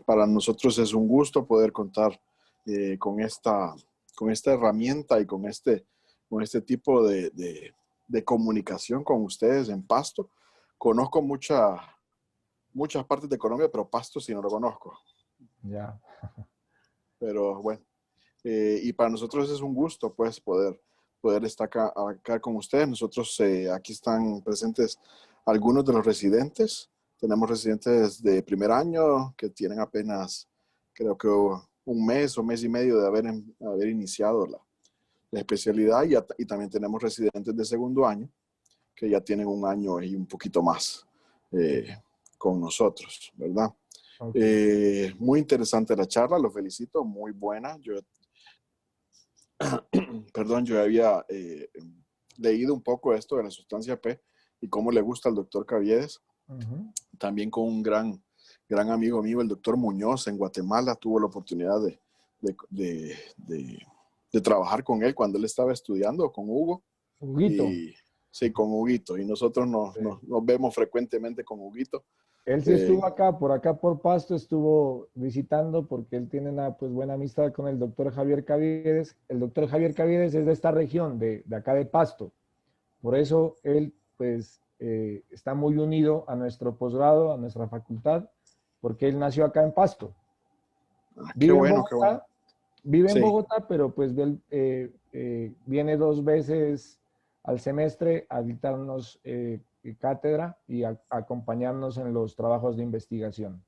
Para nosotros es un gusto poder contar con esta herramienta y con este tipo de comunicación con ustedes en Pasto. Conozco muchas partes de Colombia, pero Pasto sí no lo conozco. Ya. Pero bueno, y para nosotros es un gusto pues poder estar acá con ustedes. Nosotros aquí están presentes algunos de los residentes. Tenemos residentes de primer año que tienen apenas, creo que un mes o mes y medio de haber iniciado la especialidad, y también tenemos residentes de segundo año que ya tienen un año y un poquito más con nosotros, ¿verdad? Okay. Muy interesante la charla, los felicito, muy buena. Yo había leído un poco esto de la sustancia P y cómo le gusta al doctor Caviedes. También con un gran amigo mío, el doctor Muñoz, en Guatemala. Tuvo la oportunidad de trabajar con él cuando él estaba estudiando, con Hugo. Huguito. Sí, con Huguito. Y nosotros nos vemos frecuentemente con Huguito. Él sí estuvo por acá por Pasto, estuvo visitando porque él tiene una pues, buena amistad con el doctor Javier Caviedes. El doctor Javier Caviedes es de esta región, de acá de Pasto. Por eso él pues está muy unido a nuestro posgrado, a nuestra facultad, porque él nació acá en Pasto. Vive en Bogotá, vive en Bogotá, pero pues viene 2 veces al semestre a dictarnos cátedra y a acompañarnos en los trabajos de investigación.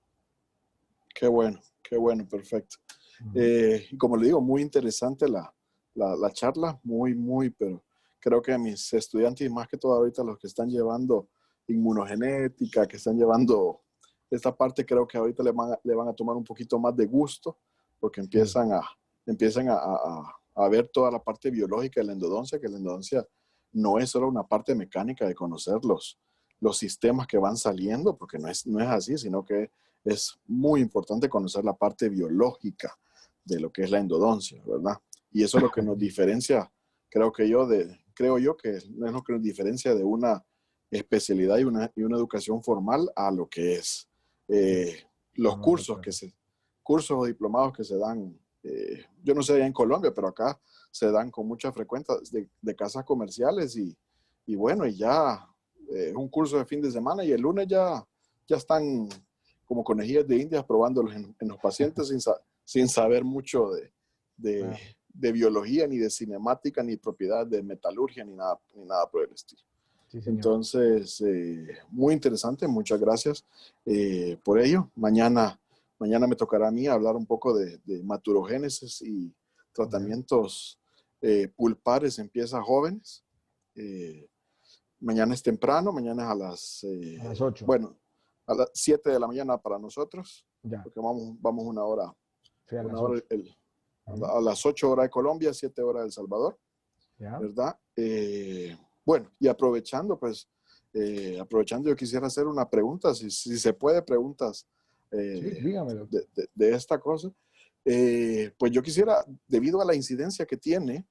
Qué bueno, perfecto. Y como le digo, muy interesante la charla, pero creo que a mis estudiantes, y más que todo ahorita los que están llevando inmunogenética, que están llevando esta parte, creo que ahorita le van a tomar un poquito más de gusto, porque empiezan a ver toda la parte biológica de la endodoncia, que la endodoncia no es solo una parte mecánica de conocer los sistemas que van saliendo, porque no es así, sino que es muy importante conocer la parte biológica de lo que es la endodoncia, ¿verdad? Y eso es lo que nos diferencia, creo yo que no es lo que nos diferencia de una especialidad y una educación formal a lo que es los cursos o diplomados que se dan. Yo no sé allá en Colombia, pero acá se dan con mucha frecuencia de casas comerciales y bueno, y ya es un curso de fin de semana y el lunes ya están como conejillas de indias probándolos en los pacientes sin saber mucho de biología, ni de cinemática, ni propiedad de metalurgia, ni nada por el estilo. Sí, señor. Entonces, muy interesante, muchas gracias por ello. Mañana me tocará a mí hablar un poco de maturogénesis y tratamientos pulpares en piezas jóvenes. Mañana es temprano, mañana es a las 8. Bueno, a las 7 de la mañana para nosotros, ya. Porque vamos una hora. Sí, a las 8 horas de Colombia, 7 horas de El Salvador, ya. ¿verdad? Bueno, y aprovechando, yo quisiera hacer una pregunta, si se puede, preguntas sí, dígamelo. de esta cosa. Pues yo quisiera, debido a la incidencia que tiene,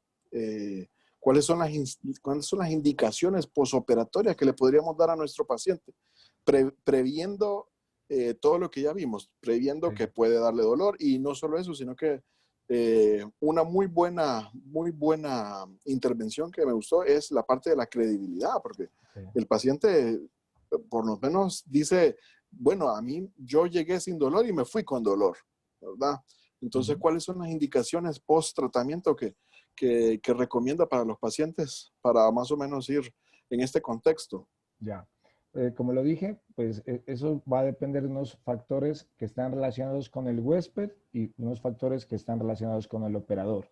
¿cuáles son las indicaciones posoperatorias que le podríamos dar a nuestro paciente? Previendo todo lo que ya vimos, previendo que puede darle dolor, y no solo eso, sino que una muy buena intervención que me gustó es la parte de la credibilidad, porque el paciente por lo menos dice, bueno, a mí yo llegué sin dolor y me fui con dolor, ¿verdad? Entonces, ¿cuáles son las indicaciones post-tratamiento que recomienda para los pacientes para más o menos ir en este contexto? Ya. Como lo dije, pues eso va a depender de unos factores que están relacionados con el huésped y unos factores que están relacionados con el operador.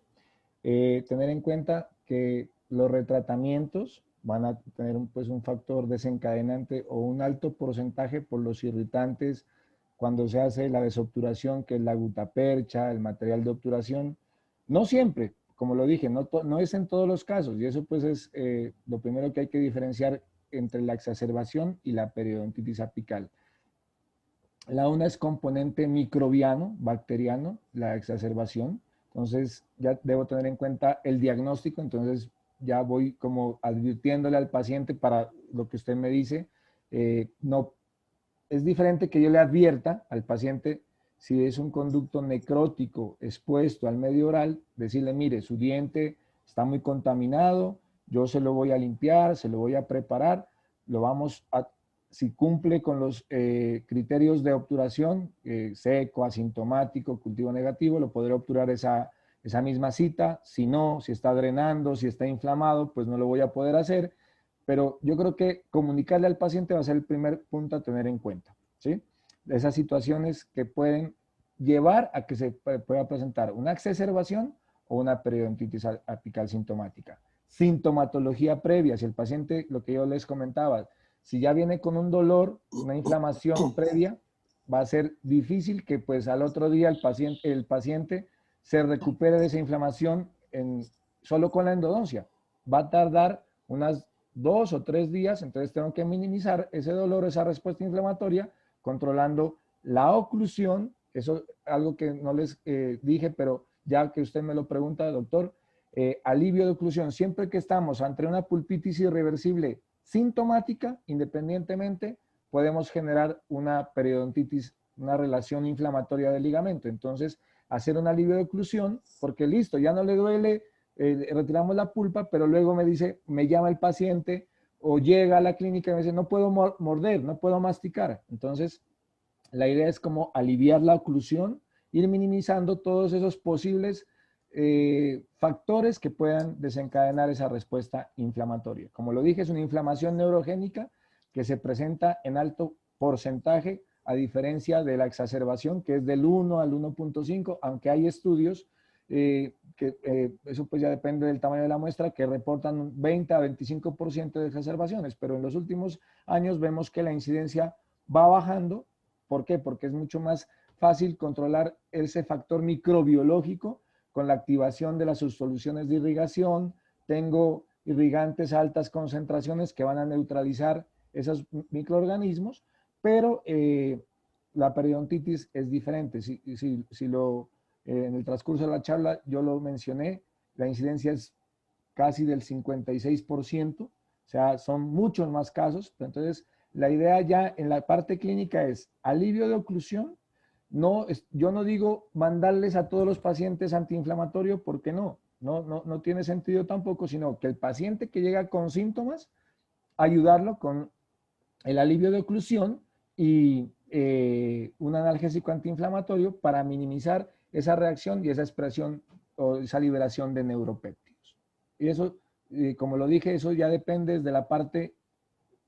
Tener en cuenta que los retratamientos van a tener un factor desencadenante o un alto porcentaje por los irritantes cuando se hace la desobturación, que es la gutapercha, el material de obturación. No siempre, como lo dije, no es en todos los casos, y eso pues es lo primero que hay que diferenciar entre la exacerbación y la periodontitis apical. La una es componente microbiano, bacteriano, la exacerbación. Entonces ya debo tener en cuenta el diagnóstico, entonces ya voy como advirtiéndole al paciente para lo que usted me dice. No, es diferente que yo le advierta al paciente si es un conducto necrótico expuesto al medio oral, decirle, mire, su diente está muy contaminado, yo se lo voy a limpiar, se lo voy a preparar, si cumple con los criterios de obturación, seco, asintomático, cultivo negativo, lo podré obturar esa misma cita. Si no, si está drenando, si está inflamado, pues no lo voy a poder hacer. Pero yo creo que comunicarle al paciente va a ser el primer punto a tener en cuenta, ¿sí? Esas situaciones que pueden llevar a que se pueda presentar una exacerbación o una periodontitis apical sintomática. Sintomatología previa, si el paciente, lo que yo les comentaba, si ya viene con un dolor, una inflamación previa, va a ser difícil que pues al otro día el paciente se recupere de esa inflamación solo con la endodoncia. Va a tardar unas 2 o 3 días, entonces tengo que minimizar ese dolor, esa respuesta inflamatoria, controlando la oclusión. Eso es algo que no les dije, pero ya que usted me lo pregunta, doctor, alivio de oclusión, siempre que estamos ante una pulpitis irreversible sintomática, independientemente, podemos generar una periodontitis, una relación inflamatoria del ligamento. Entonces, hacer un alivio de oclusión, porque listo, ya no le duele, retiramos la pulpa, pero luego me llama el paciente o llega a la clínica y me dice, no puedo morder, no puedo masticar. Entonces, la idea es como aliviar la oclusión, ir minimizando todos esos posibles factores que puedan desencadenar esa respuesta inflamatoria. Como lo dije, es una inflamación neurogénica que se presenta en alto porcentaje, a diferencia de la exacerbación, que es del 1 al 1.5, aunque hay estudios eso pues ya depende del tamaño de la muestra, que reportan 20 a 25% de exacerbaciones, pero en los últimos años vemos que la incidencia va bajando. ¿Por qué? Porque es mucho más fácil controlar ese factor microbiológico con la activación de las subsoluciones de irrigación. Tengo irrigantes a altas concentraciones que van a neutralizar esos microorganismos, pero la periodontitis es diferente. En el transcurso de la charla yo lo mencioné, la incidencia es casi del 56%, o sea, son muchos más casos. Entonces, la idea ya en la parte clínica es alivio de oclusión. Yo no digo mandarles a todos los pacientes antiinflamatorio, porque no. No tiene sentido tampoco, sino que el paciente que llega con síntomas, ayudarlo con el alivio de oclusión y un analgésico antiinflamatorio para minimizar esa reacción y esa expresión o esa liberación de neuropéptidos. Y eso, como lo dije, eso ya depende de la parte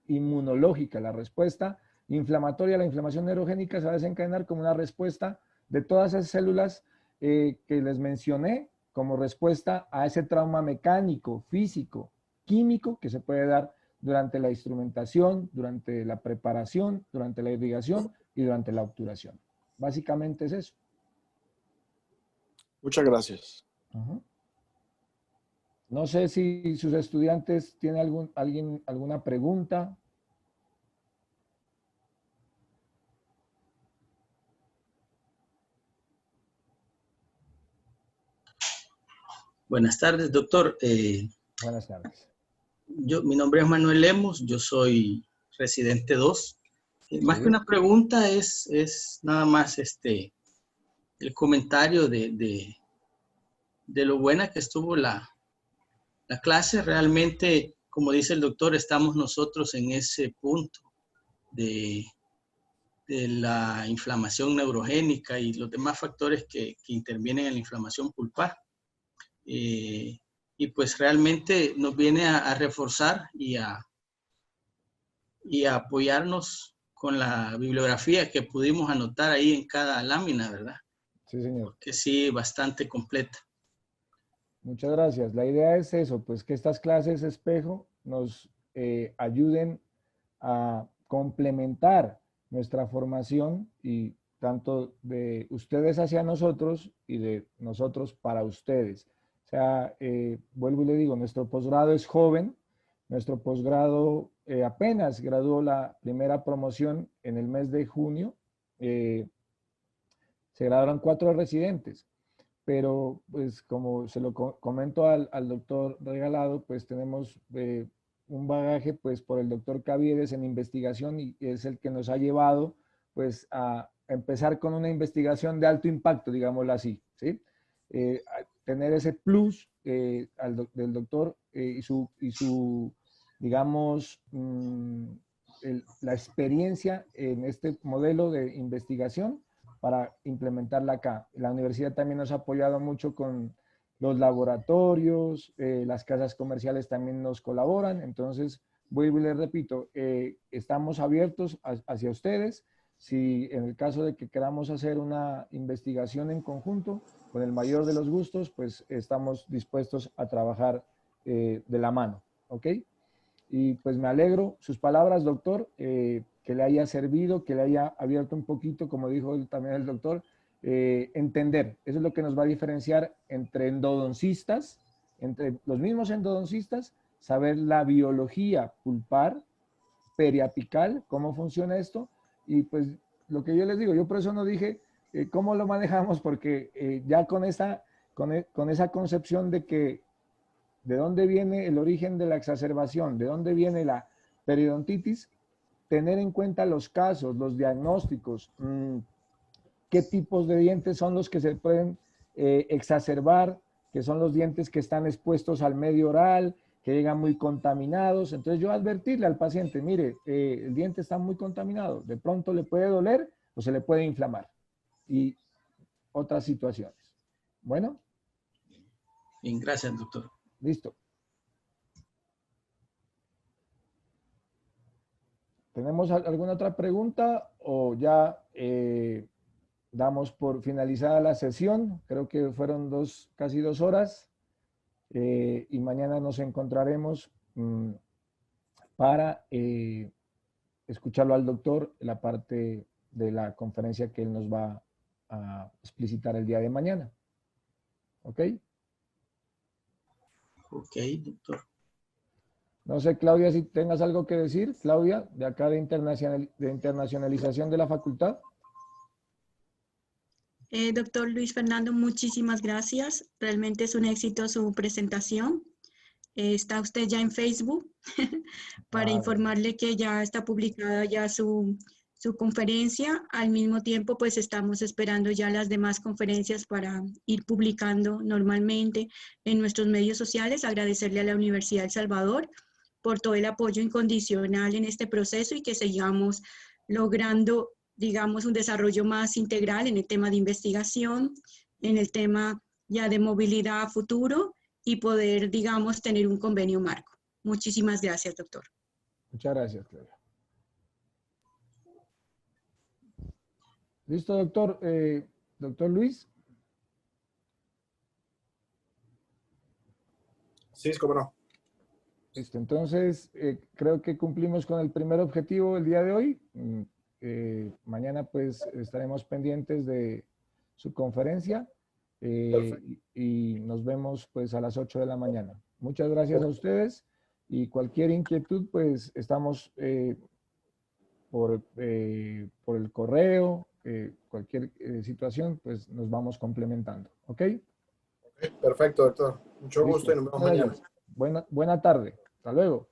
inmunológica. La respuesta inflamatoria, la inflamación neurogénica se va a desencadenar como una respuesta de todas esas células que les mencioné como respuesta a ese trauma mecánico, físico, químico que se puede dar durante la instrumentación, durante la preparación, durante la irrigación y durante la obturación. Básicamente es eso. Muchas gracias. No sé si sus estudiantes tienen alguna pregunta. Buenas tardes, doctor. Buenas tardes. Mi nombre es Manuel Lemos, yo soy residente 2. Más que una pregunta es nada más el comentario de lo buena que estuvo la clase. Realmente, como dice el doctor, estamos nosotros en ese punto de la inflamación neurogénica y los demás factores que intervienen en la inflamación pulpar. Y pues realmente nos viene a reforzar y a apoyarnos con la bibliografía que pudimos anotar ahí en cada lámina, ¿verdad? Sí, señor. Que sí, bastante completa. Muchas gracias. La idea es eso, pues que estas clases espejo nos ayuden a complementar nuestra formación y tanto de ustedes hacia nosotros y de nosotros para ustedes. O sea, vuelvo y le digo, nuestro posgrado es joven, nuestro posgrado apenas graduó la primera promoción en el mes de junio, se graduaron 4 residentes, pero pues como se lo comento al doctor Regalado, pues tenemos un bagaje pues por el doctor Caviedes en investigación y es el que nos ha llevado pues a empezar con una investigación de alto impacto, digámoslo así, ¿sí? Tener ese plus del doctor y su digamos, la experiencia en este modelo de investigación para implementarla acá. La universidad también nos ha apoyado mucho con los laboratorios, las casas comerciales también nos colaboran, entonces, vuelvo y les repito, estamos abiertos hacia ustedes. Si en el caso de que queramos hacer una investigación en conjunto, con el mayor de los gustos, pues estamos dispuestos a trabajar de la mano, ¿ok? Y pues me alegro, sus palabras, doctor, que le haya servido, que le haya abierto un poquito, como dijo también el doctor, entender. Eso es lo que nos va a diferenciar entre endodoncistas, entre los mismos endodoncistas, saber la biología pulpar, periapical, cómo funciona esto, y pues lo que yo les digo, yo por eso no dije cómo lo manejamos, porque ya con esa concepción de que de dónde viene el origen de la exacerbación, de dónde viene la periodontitis, tener en cuenta los casos, los diagnósticos, qué tipos de dientes son los que se pueden exacerbar, que son los dientes que están expuestos al medio oral, que llegan muy contaminados. Entonces yo advertirle al paciente, mire, el diente está muy contaminado, de pronto le puede doler o se le puede inflamar. Y otras situaciones. Bueno. Bien, gracias, doctor. Listo. ¿Tenemos alguna otra pregunta o ya damos por finalizada la sesión? Creo que fueron casi 2 horas y mañana nos encontraremos para escucharlo al doctor, la parte de la conferencia que él nos va a explicitar el día de mañana. ¿Ok? Ok, doctor. No sé, Claudia, si tengas algo que decir, Claudia, de acá de internacionalización de la facultad. Doctor Luis Fernando, muchísimas gracias. Realmente es un éxito su presentación. Está usted ya en Facebook para informarle que ya está publicada ya su su conferencia. Al mismo tiempo, pues estamos esperando ya las demás conferencias para ir publicando normalmente en nuestros medios sociales. Agradecerle a la Universidad de El Salvador por todo el apoyo incondicional en este proceso y que sigamos logrando, digamos, un desarrollo más integral en el tema de investigación, en el tema ya de movilidad a futuro y poder, digamos, tener un convenio marco. Muchísimas gracias, doctor. Muchas gracias, Claudia. ¿Listo, doctor? Doctor Luis. Sí, es como no. Listo, entonces creo que cumplimos con el primer objetivo el día de hoy. Mañana pues estaremos pendientes de su conferencia y nos vemos pues a las 8 de la mañana. Muchas gracias a ustedes y cualquier inquietud pues estamos por el correo, cualquier situación pues nos vamos complementando. ¿Ok? Perfecto, doctor. Mucho Listo. gusto y nos vemos mañana. Buena tarde. Hasta luego.